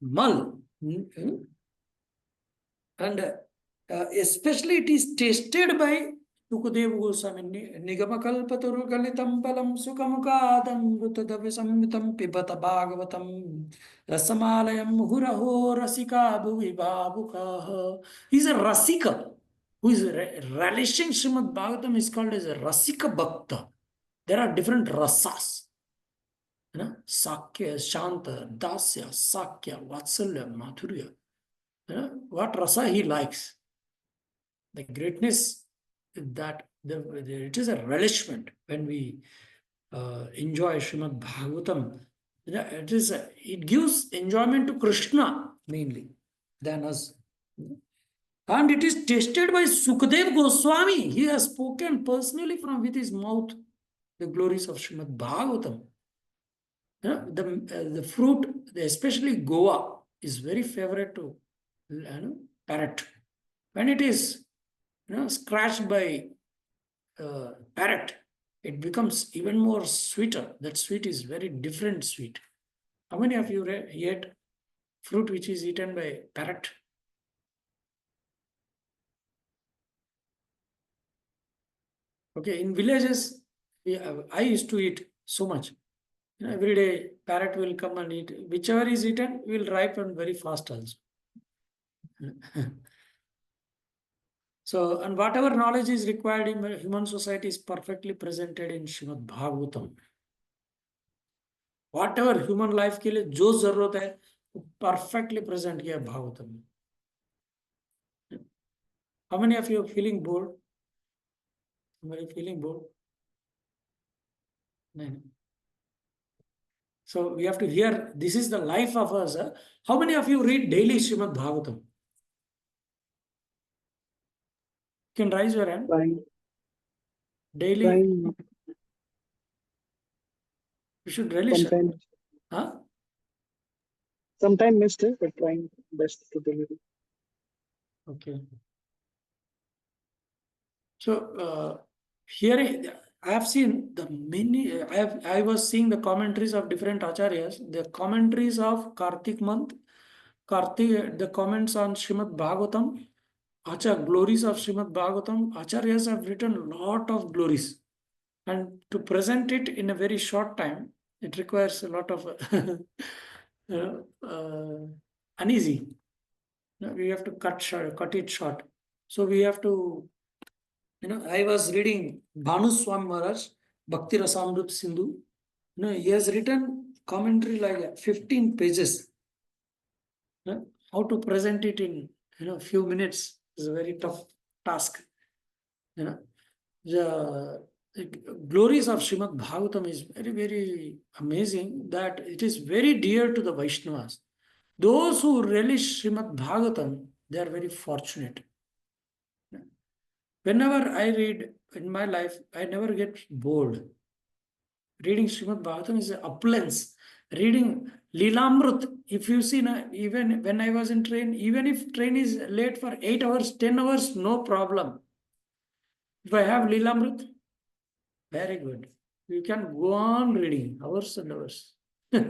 mal. And especially it is tasted by Sukadeva Goswami. Nigamakalpatur Galitam Palam Sukamukadam Rutadavi Samvitam Pibata Bhagavatam Rasamalayam Huraho Rasika Bhuvi Babukaha. He's a Rasika who is relishing Srimad Bhagavatam is called as a Rasika Bhakta. There are different rasas. Sakya, Shanta, Dasya, Sakya, Vatsalya, Madhurya. What rasa he likes. The greatness that it is a relishment when we enjoy Srimad Bhagavatam. It gives enjoyment to Krishna mainly than us. And it is tested by Sukadev Goswami. He has spoken personally from with his mouth the glories of Srimad Bhagavatam. The fruit, especially Goa, is very favorite to parrot. When it is scratched by parrot, it becomes even more sweeter. That sweet is very different sweet. How many of you ate fruit which is eaten by parrot? Okay, in villages, I used to eat so much. Every day, parrot will come and eat. Whichever is eaten will ripen very fast also. So, and whatever knowledge is required in human society is perfectly presented in Srimad Bhagavatam. Whatever human life के लिए जो जरूरत है, perfectly present किया Bhagavatam. How many of you are feeling bored? Somebody feeling bored? No. So we have to hear, this is the life of us. How many of you read daily Srimad Bhagavatam? You can raise your hand. Trying, Daily, trying you should relish it. sometimes, Huh? sometimes missed it, but trying best to deliver. Okay. So here I have seen the many. I was seeing the commentaries of different acharyas. The commentaries of Kartik month, the comments on Srimad Bhagavatam, glories of Srimad Bhagavatam. Acharyas have written a lot of glories, and to present it in a very short time, it requires a lot of uneasy. We have to cut it short. So we have to. I was reading Bhanu Swami Maharaj, Bhakti Rasamrut Sindhu. He has written commentary like 15 pages. How to present it in few minutes is a very tough task. The glories of Srimad Bhagavatam is very, very amazing that it is very dear to the Vaishnavas. Those who relish Srimad Bhagavatam, they are very fortunate. Whenever I read in my life, I never get bored. Reading Srimad Bhagavatam is an opulence. Reading Lilamrut, if you see, even when I was in train, even if train is late for 8 hours, 10 hours, no problem. If I have Lilamrut, very good. You can go on reading hours and hours. So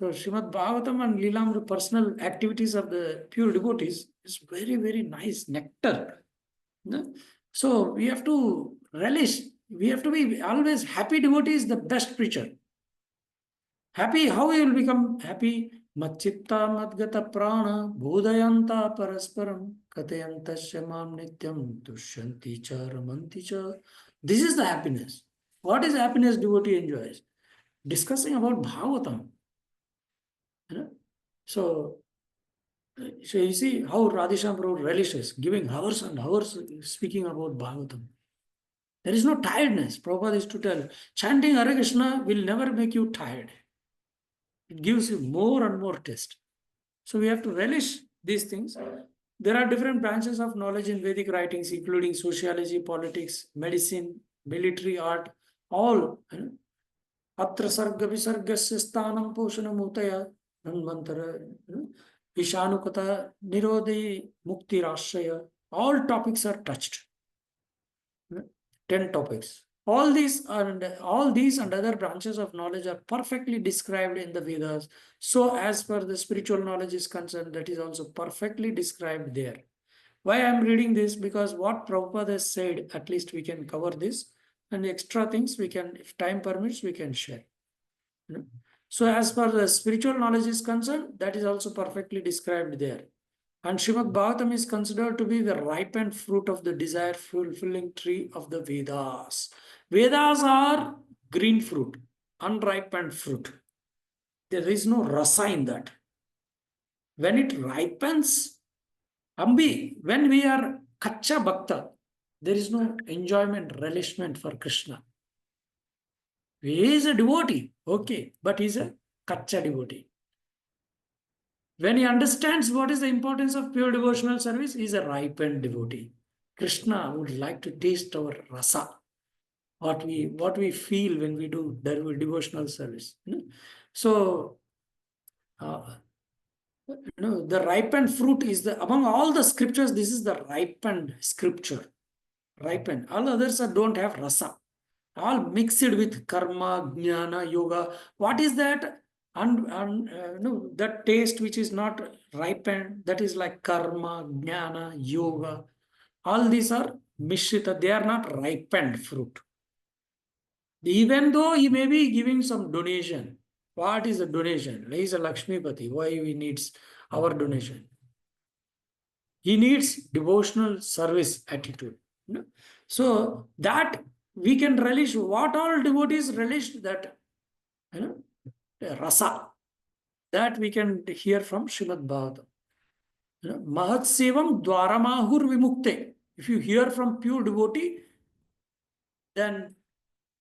Srimad Bhagavatam and Lilamrut, personal activities of the pure devotees, is very, very nice nectar. So we have to relish. We have to be always happy. Devotee is the best preacher. Happy, how you will become happy? Matchitta madgata prana bodhayanta parasparam katayantasya mam nityam tushyanti cha ramanti cha. This is the happiness. What is happiness devotee enjoys? Discussing about Bhagavatam. So you see how Radhesham Prabhu relishes, giving hours and hours speaking about Bhagavatam. There is no tiredness. Prabhupada used to tell, chanting Hare Krishna will never make you tired. It gives you more and more taste. So we have to relish these things. There are different branches of knowledge in Vedic writings, including sociology, politics, medicine, military art, all. Atra sarga visargasya sthanam poshanam utaya manvantara Vishanukata Nirodhi Mukti Rashaya. All topics are touched. 10 topics. All these and other branches of knowledge are perfectly described in the Vedas. So as far the spiritual knowledge is concerned, that is also perfectly described there. Why I am reading this? Because what Prabhupada has said, at least we can cover this, and extra things we can, if time permits, we can share. So as far as spiritual knowledge is concerned, that is also perfectly described there. And Srimad Bhagavatam is considered to be the ripened fruit of the desired fulfilling tree of the Vedas. Vedas are green fruit, unripened fruit. There is no rasa in that. When it ripens, Ambi, when we are Kacha Bhakta, There is no enjoyment, relishment for Krishna. He is a devotee, okay, but he's a kacha devotee. When he understands what is the importance of pure devotional service, he is a ripened devotee. Krishna would like to taste our rasa, what we feel when we do devotional service. So, the ripened fruit is among all the scriptures, this is the ripened scripture. Ripened. All others don't have rasa. All mixed with karma, jnana, yoga. What is that? That taste which is not ripened, that is like karma, jnana, yoga. All these are mishrita. They are not ripened fruit. Even though he may be giving some donation. What is the donation? He is a Lakshmipati. Why he needs our donation? He needs devotional service attitude. So that we can relish. What all devotees relish, that rasa. That we can hear from Srimad Bhagavatam. Mahat sevam dwaramahur vimukte. If you hear from pure devotee, then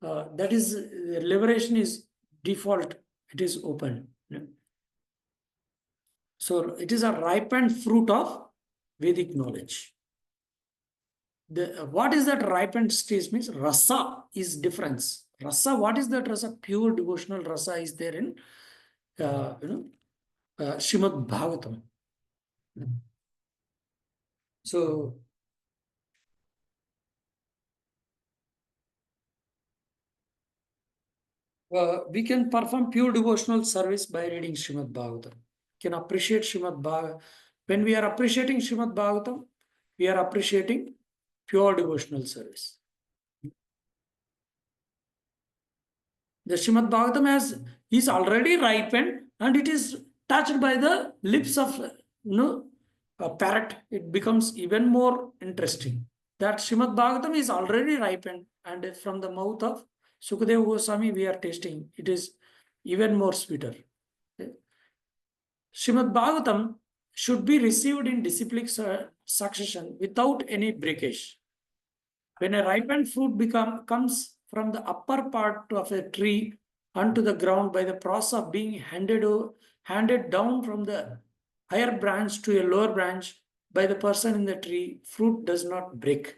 that is liberation is default. It is open. So it is a ripened fruit of Vedic knowledge. What is that ripened stage means? Rasa is difference. Rasa, what is that rasa? Pure devotional rasa is there in Srimad Bhagavatam. So we can perform pure devotional service by reading Srimad Bhagavatam. Can appreciate Srimad Bhagavatam. When we are appreciating Srimad Bhagavatam, we are appreciating pure devotional service. The Srimad Bhagavatam is already ripened and it is touched by the lips of a parrot. It becomes even more interesting. That Srimad Bhagavatam is already ripened, and from the mouth of Sukadeva Goswami we are tasting. It is even more sweeter. Srimad Bhagavatam should be received in disciplic succession without any breakage. When a ripened fruit comes from the upper part of a tree onto the ground by the process of being handed down from the higher branch to a lower branch by the person in the tree, fruit does not break.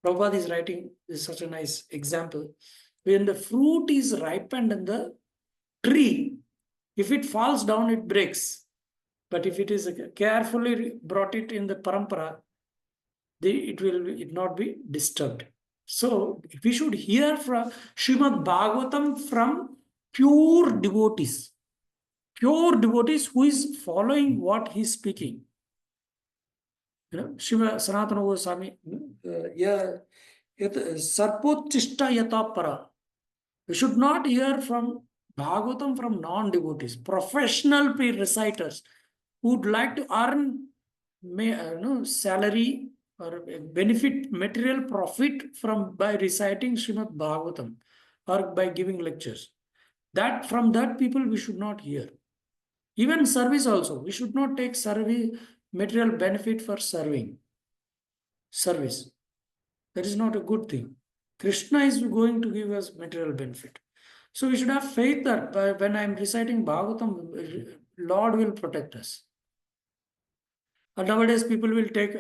Prabhupada is writing this such a nice example. When the fruit is ripened in the tree, if it falls down, it breaks. But if it is carefully brought it in the parampara, it will not be disturbed. So we should hear from Srimad Bhagavatam from pure devotees who is following what he is speaking. Shiva Sanatana Goswami, Sarpotishta yata para. We should not hear from Bhagavatam from non-devotees, professional reciters who would like to earn salary or benefit, material profit by reciting Srimad Bhagavatam or by giving lectures. From that people we should not hear. Even service also, we should not take material benefit for service. That is not a good thing. Krishna is going to give us material benefit. So we should have faith that when I am reciting Bhagavatam, Lord will protect us. And nowadays people will take,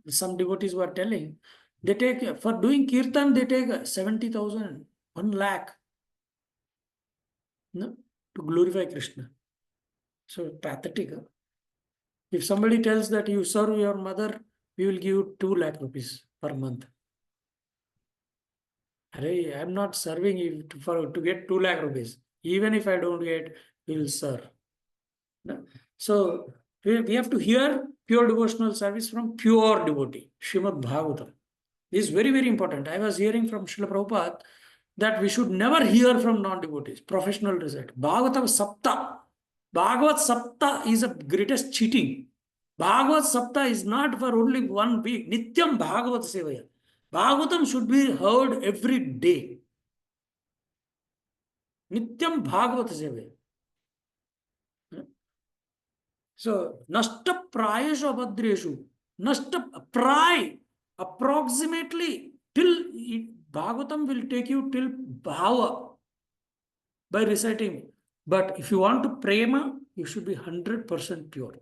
some devotees were telling, they take, for doing kirtan, they take 70,000, 1 lakh, to glorify Krishna. So pathetic. Huh? If somebody tells that you serve your mother, we will give you 2 lakh rupees per month. Array, I am not serving you to get 2 lakh rupees. Even if I don't get, we will serve. No? So we have to hear pure devotional service from pure devotee, Srimad Bhagavatam. This is very, very important. I was hearing from Srila Prabhupada that we should never hear from non-devotees, professional reciter. Bhagavatam Sapta. Bhagavad Sapta is the greatest cheating. Bhagavad Sapta is not for only 1 week. Nityam Bhagavad Sevaya. Bhagavatam should be heard every day. Nityam Bhagavad Sevaya. So, Nashta Prayashu Abhadreshu. Nashta Pray. approximately till Bhagavatam will take you till Bhava by reciting. But if you want to prema, you should be 100% pure.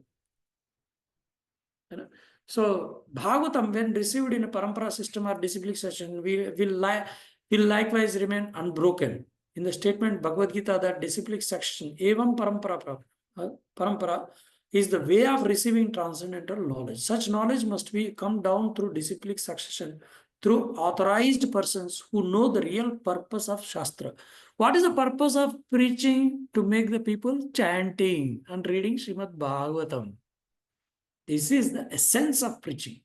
You know? So Bhagavatam, when received in a parampara system or disciplic session, will likewise remain unbroken. In the statement Bhagavad Gita that disciplic section, evam parampara is the way of receiving transcendental knowledge. Such knowledge must be come down through disciplic succession, through authorized persons who know the real purpose of Shastra. What is the purpose of preaching? To make the people chanting and reading Srimad Bhagavatam. This is the essence of preaching.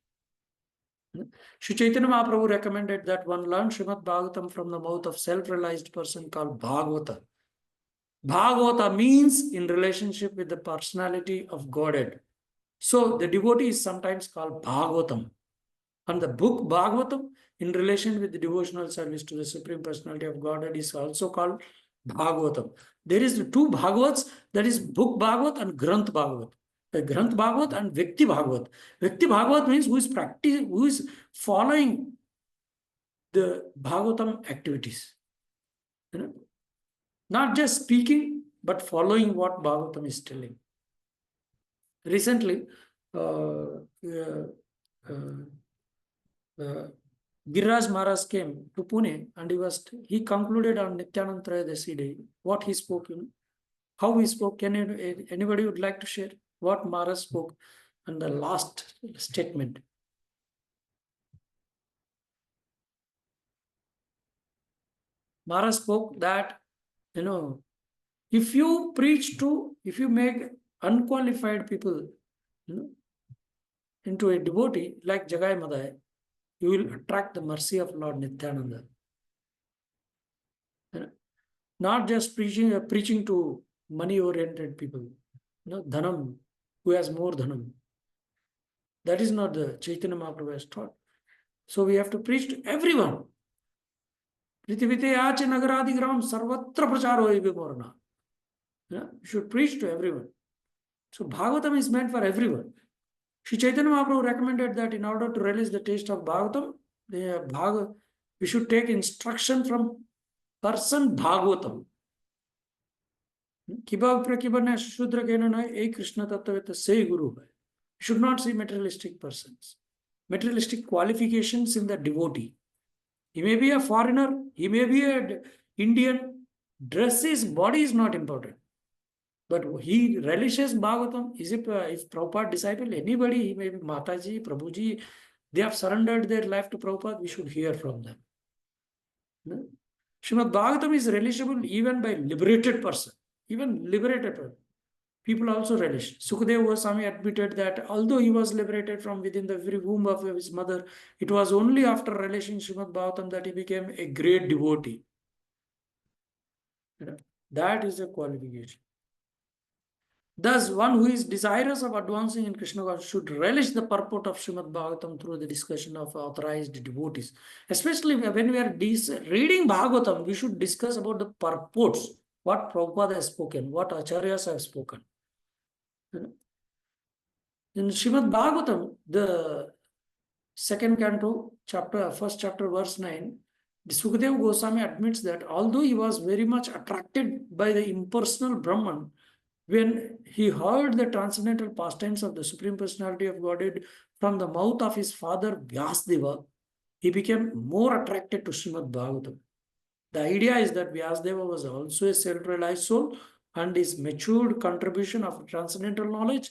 Sri Chaitanya Mahaprabhu recommended that one learn Srimad Bhagavatam from the mouth of self-realized person called Bhagavata. Bhagavata means in relationship with the personality of Godhead. So the devotee is sometimes called Bhagavatam. And the book Bhagavatam in relation with the devotional service to the Supreme Personality of Godhead is also called Bhagavatam. There is two Bhagavats, that is book Bhagavat and Granth Bhagavat. The Granth Bhagavat and Vyakti Bhagavat. Vyakti Bhagavat means who is following the Bhagavatam activities. You know? Not just speaking, but following what Bhagavatam is telling. Recently, Giriraj Maharaj came to Pune and he concluded on Nityanand Trayodasi Day what he spoke, how he spoke. Can anybody would like to share what Maharaj spoke and the last statement? Maharaj spoke that, if you make unqualified people, into a devotee like Jagai Madai, you will attract the mercy of Lord Nityananda. Not just preaching to money-oriented people, dhanam, who has more dhanam. That is not the Chaitanya Mahaprabhu has taught. So we have to preach to everyone. Prithivite ache nagaradigram sarvatra pracharo evimorna. You should preach to everyone. So Bhagavatam is meant for everyone. Sri Chaitanya Mahaprabhu recommended that in order to relish the taste of Bhagavatam, we should take instruction from person Bhagavatam. Kiba prakibana shudra kenana a Krishna tattva say Guru. You should not see materialistic persons. Materialistic qualifications in the devotee. He may be a foreigner, he may be an Indian. Body is not important. But he relishes Bhagavatam. Is if Prabhupada disciple, anybody, he may be Mataji, Prabhuji, they have surrendered their life to Prabhupada, we should hear from them. Srimad Bhagavatam is relishable even by liberated person. Even liberated person. People also relish. Sukadeva Goswami admitted that although he was liberated from within the very womb of his mother, it was only after relishing Srimad Bhagavatam that he became a great devotee. That is a qualification. Thus, one who is desirous of advancing in Krishna consciousness should relish the purport of Srimad Bhagavatam through the discussion of authorized devotees. Especially when we are reading Bhagavatam, we should discuss about the purports, what Prabhupada has spoken, what Acharyas have spoken. In Srimad Bhagavatam, the second canto, first chapter, verse 9, Sukadeva Goswami admits that although he was very much attracted by the impersonal Brahman, when he heard the transcendental pastimes of the Supreme Personality of Godhead from the mouth of his father Vyasdeva, he became more attracted to Srimad Bhagavatam. The idea is that Vyasdeva was also a self-realized soul, and his matured contribution of transcendental knowledge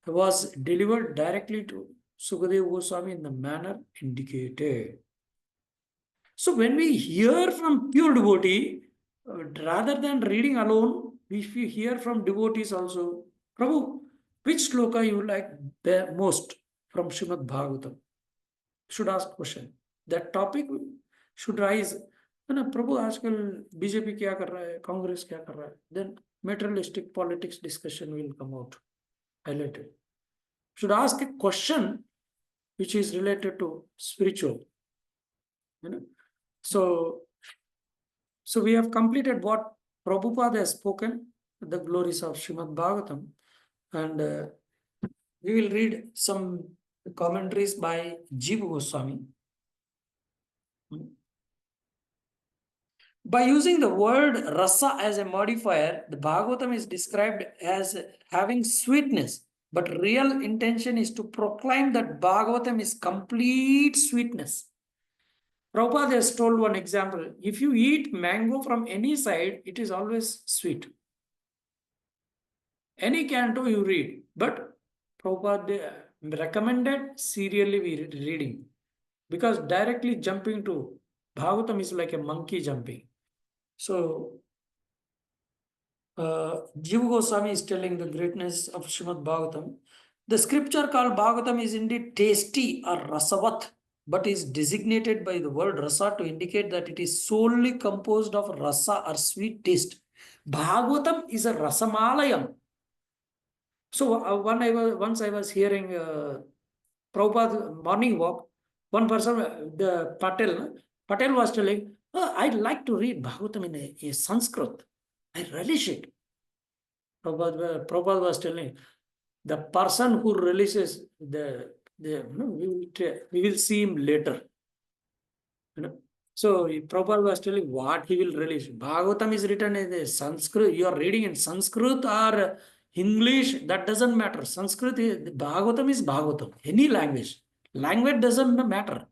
was delivered directly to Sukadeva Goswami in the manner indicated. So when we hear from pure devotee, rather than reading alone, if we hear from devotees also, Prabhu, which sloka you like most from Srimad Bhagavatam? Should ask question. That topic should rise. Prabhu, आजकल BJP क्या कर रहा है, Congress क्या कर रहा है? Then materialistic politics discussion will come out, highlighted. Should ask a question which is related to spiritual. So we have completed what Prabhupada has spoken, the glories of Srimad Bhagavatam, and we will read some The commentaries by Jiva Goswami. By using the word rasa as a modifier, the Bhagavatam is described as having sweetness, but real intention is to proclaim that Bhagavatam is complete sweetness. Prabhupada has told one example. If you eat mango from any side, it is always sweet. Any canto you read, but Prabhupada recommended serially reading, because directly jumping to Bhagavatam is like a monkey jumping. So, Jiva Goswami is telling the greatness of Srimad Bhagavatam. The scripture called Bhagavatam is indeed tasty or rasavat, but is designated by the word rasa to indicate that it is solely composed of rasa or sweet taste. Bhagavatam is a rasamalayam. So once I was hearing Prabhupada morning walk, one person, the Patel was telling, oh, I'd like to read Bhagavatam in a Sanskrit. I relish it. Prabhupada was telling, the person who relishes we will see him later. So Prabhupada was telling what he will relish. Bhagavatam is written in the Sanskrit. You are reading in Sanskrit or English, that doesn't matter. Sanskrit Bhagavatam is Bhagavatam. Any language. Language doesn't matter.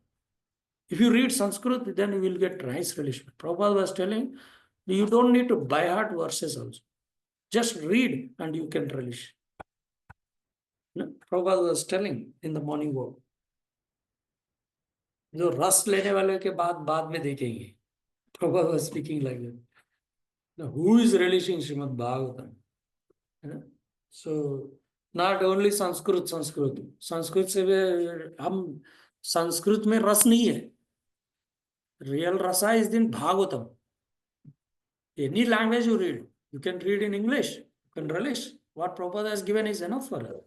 If you read Sanskrit, then you will get nice relish. Prabhupada was telling, you don't need to by heart verses also. Just read and you can relish. Prabhupada was telling in the morning walk. जो रस लेने वाले के बाद में देखेंगे. Prabhupada was speaking like that. Now, who is relishing Srimad Bhagavatam? So not only Sanskrit से हम संस्कृत में रस नहीं है. Real rasa is in Bhagavatam. Any language you read, you can read in English, you can relish. What Prabhupada has given is enough for us.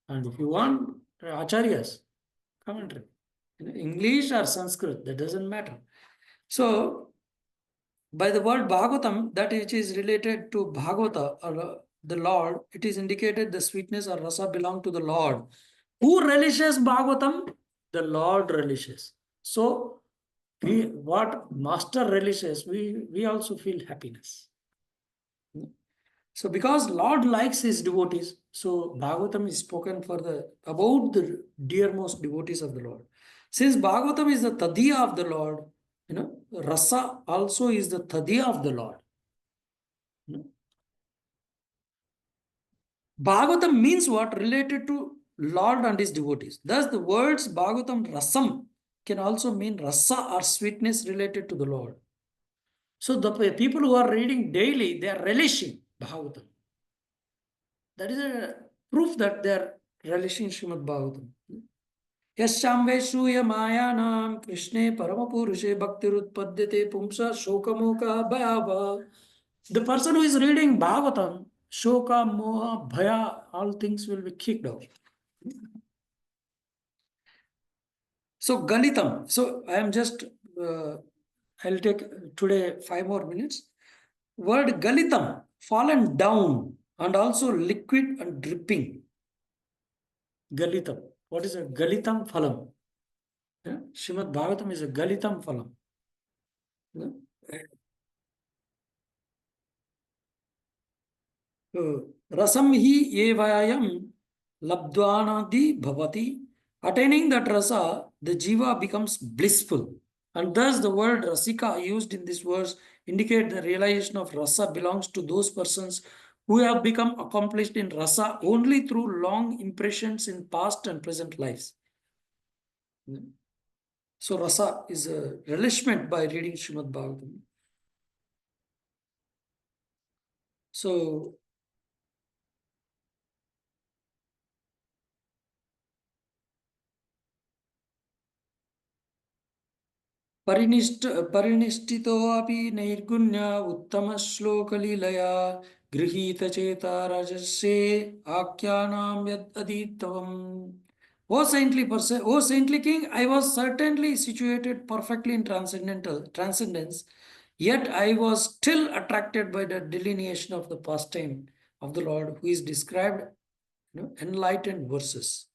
And if you want Acharyas, commentary, English or Sanskrit, that doesn't matter. So, by the word Bhagavatam, that which is related to Bhagavata or the Lord, it is indicated the sweetness or rasa belong to the Lord. Who relishes Bhagavatam? The Lord relishes. So, what Master relishes, we also feel happiness. So, because Lord likes his devotees, so Bhagavatam is spoken about the dearmost devotees of the Lord. Since Bhagavatam is the Tadiya of the Lord, rasa also is the Tadiya of the Lord. Bhagavatam means what? Related to Lord and his devotees. Thus, the words Bhagavatam rasam can also mean rasa or sweetness related to the Lord. So, the people who are reading daily, they are relishing Bhagavatam. That is a proof that they are relishing Srimad Bhagavatam. Yasyamve Shuya Mayanam Krishne Paramapurushe Bhaktirutpadyate Pumsa Shokamoka Bhayava. The person who is reading Bhagavatam, Shoka, Moha, Bhaya, all things will be kicked out. So Galitam. So I am just, I'll take today 5 more minutes. Word Galitam, fallen down, and also liquid and dripping. Galitam. What is a Galitam Phalam? Yeah? Srimad Bhagavatam is a Galitam Phalam. Yeah? Rasam hi evayam labdvanadi bhavati. Attaining that rasa, the jiva becomes blissful. And thus the word rasika used in this verse indicate the realization of rasa belongs to those persons who have become accomplished in rasa only through long impressions in past and present lives. So rasa is a relishment by reading Srimad Bhagavatam. So Parinistito nirgunya uttama shlokalilaya grihita cheta rajasya akhyanam yad aditavam. O saintly person, O saintly king, I was certainly situated perfectly in transcendence, yet I was still attracted by the delineation of the pastime of the Lord, who is described in enlightened verses.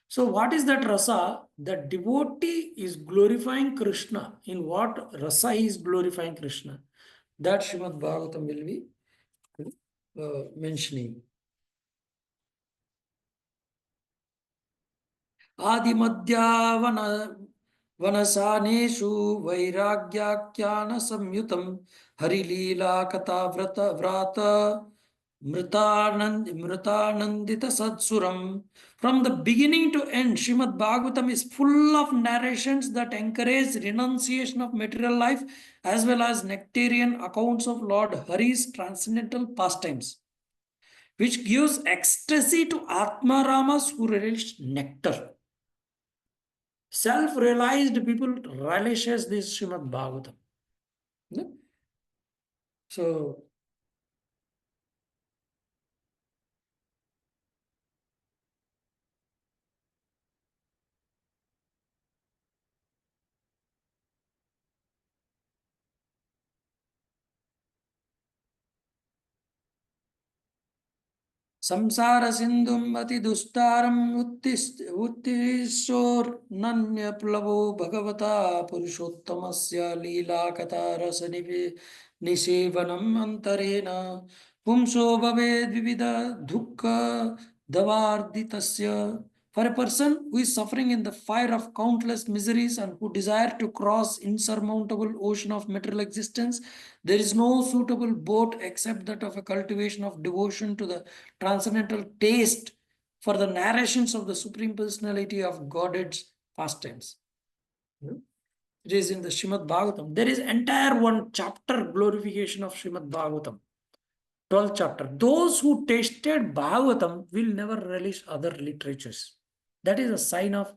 So what is that rasa? The devotee is glorifying Krishna. In what rasa he is glorifying Krishna? That Srimad Bhagavatam will be mentioning. आदिमध्यावन वनसानेषु वैराग्याख्यान संयुतं Harileela कथा व्रत मृतानंदित satsuram. From the beginning to end, Srimad Bhagavatam is full of narrations that encourage renunciation of material life as well as nectarian accounts of Lord Hari's transcendental pastimes, which gives ecstasy to Atma Ramas who relish nectar. Self-realized people relishes this Srimad Bhagavatam. Yeah? So, संसार सिंधुम अति दुस्तारम उत्तिशोर नन्य प्लवो भगवता पुरुषोत्तमस्य लीला कथा रस निसेवनम अंतरेण पुंसो भवेद् विविध दुःख दवार्दितस्य. For a person who is suffering in the fire of countless miseries and who desire to cross insurmountable ocean of material existence, there is no suitable boat except that of a cultivation of devotion to the transcendental taste for the narrations of the Supreme Personality of Godhead's pastimes. It is in the Srimad Bhagavatam. There is entire one chapter glorification of Srimad Bhagavatam. 12th chapter. Those who tasted Bhagavatam will never relish other literatures. That is a sign of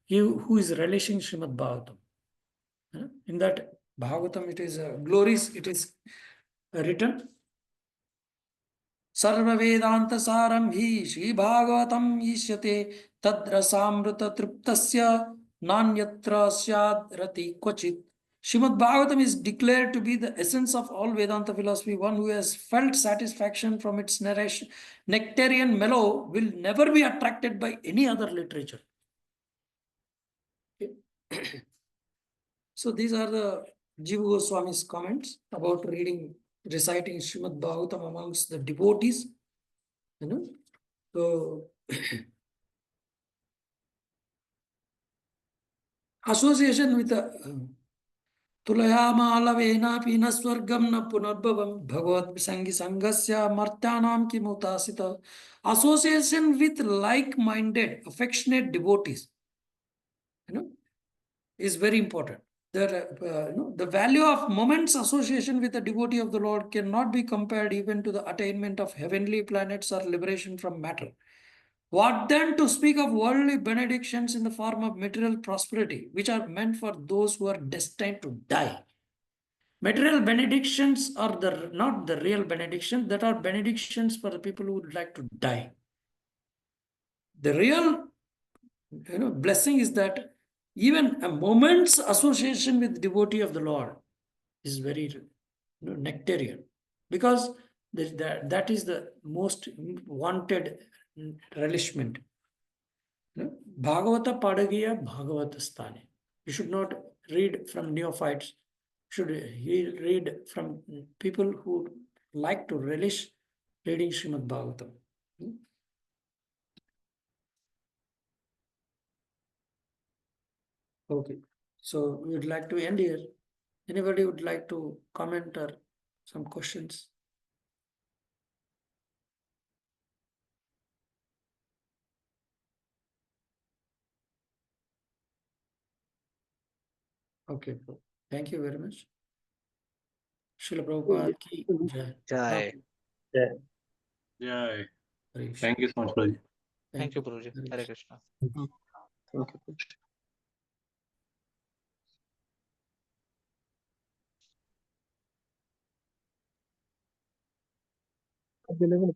you who is relishing Srimad Bhagavatam. In that Bhagavatam, it is glories, it is written. Sarva Vedanta Saram hi Shri Bhagavatam Ishyate Tadrasamrita Triptasya Nanyatra Syad Rati Kvachit. Srimad Bhagavatam is declared to be the essence of all Vedanta philosophy. One who has felt satisfaction from its narration, nectarian mellow will never be attracted by any other literature. Okay. So these are the Jiva Goswami's comments about reciting Srimad Bhagavatam amongst the devotees. So association with the तुलयामालवेना पीन स्वर्गम न पुनर्भवम भगवत संगी संगस्य मर्त्यानाम किमुतासित. Association with like-minded, affectionate devotees, is very important. The value of moment's association with a devotee of the Lord cannot be compared even to the attainment of heavenly planets or liberation from matter. What then to speak of worldly benedictions in the form of material prosperity, which are meant for those who are destined to die? Material benedictions are not the real benedictions, that are benedictions for the people who would like to die. The real blessing is that even a moment's association with devotee of the Lord is very nectarian, because that is the most wanted relishment. Bhagavata Padagiya Bhagavata Sthane. You should not read from neophytes. Should read from people who like to relish reading Srimad Bhagavatam. Okay, so we would like to end here. Anybody would like to comment or some questions? Okay, thank you very much. Srila Prabhupada ki jai. Jai. Yeah. Yeah. Hare Krishna. Thank you so much, Prabhuji. Thank you, Guruji. Hare Hare Krishna. Krishna. Thank you, Prabhuji. Available.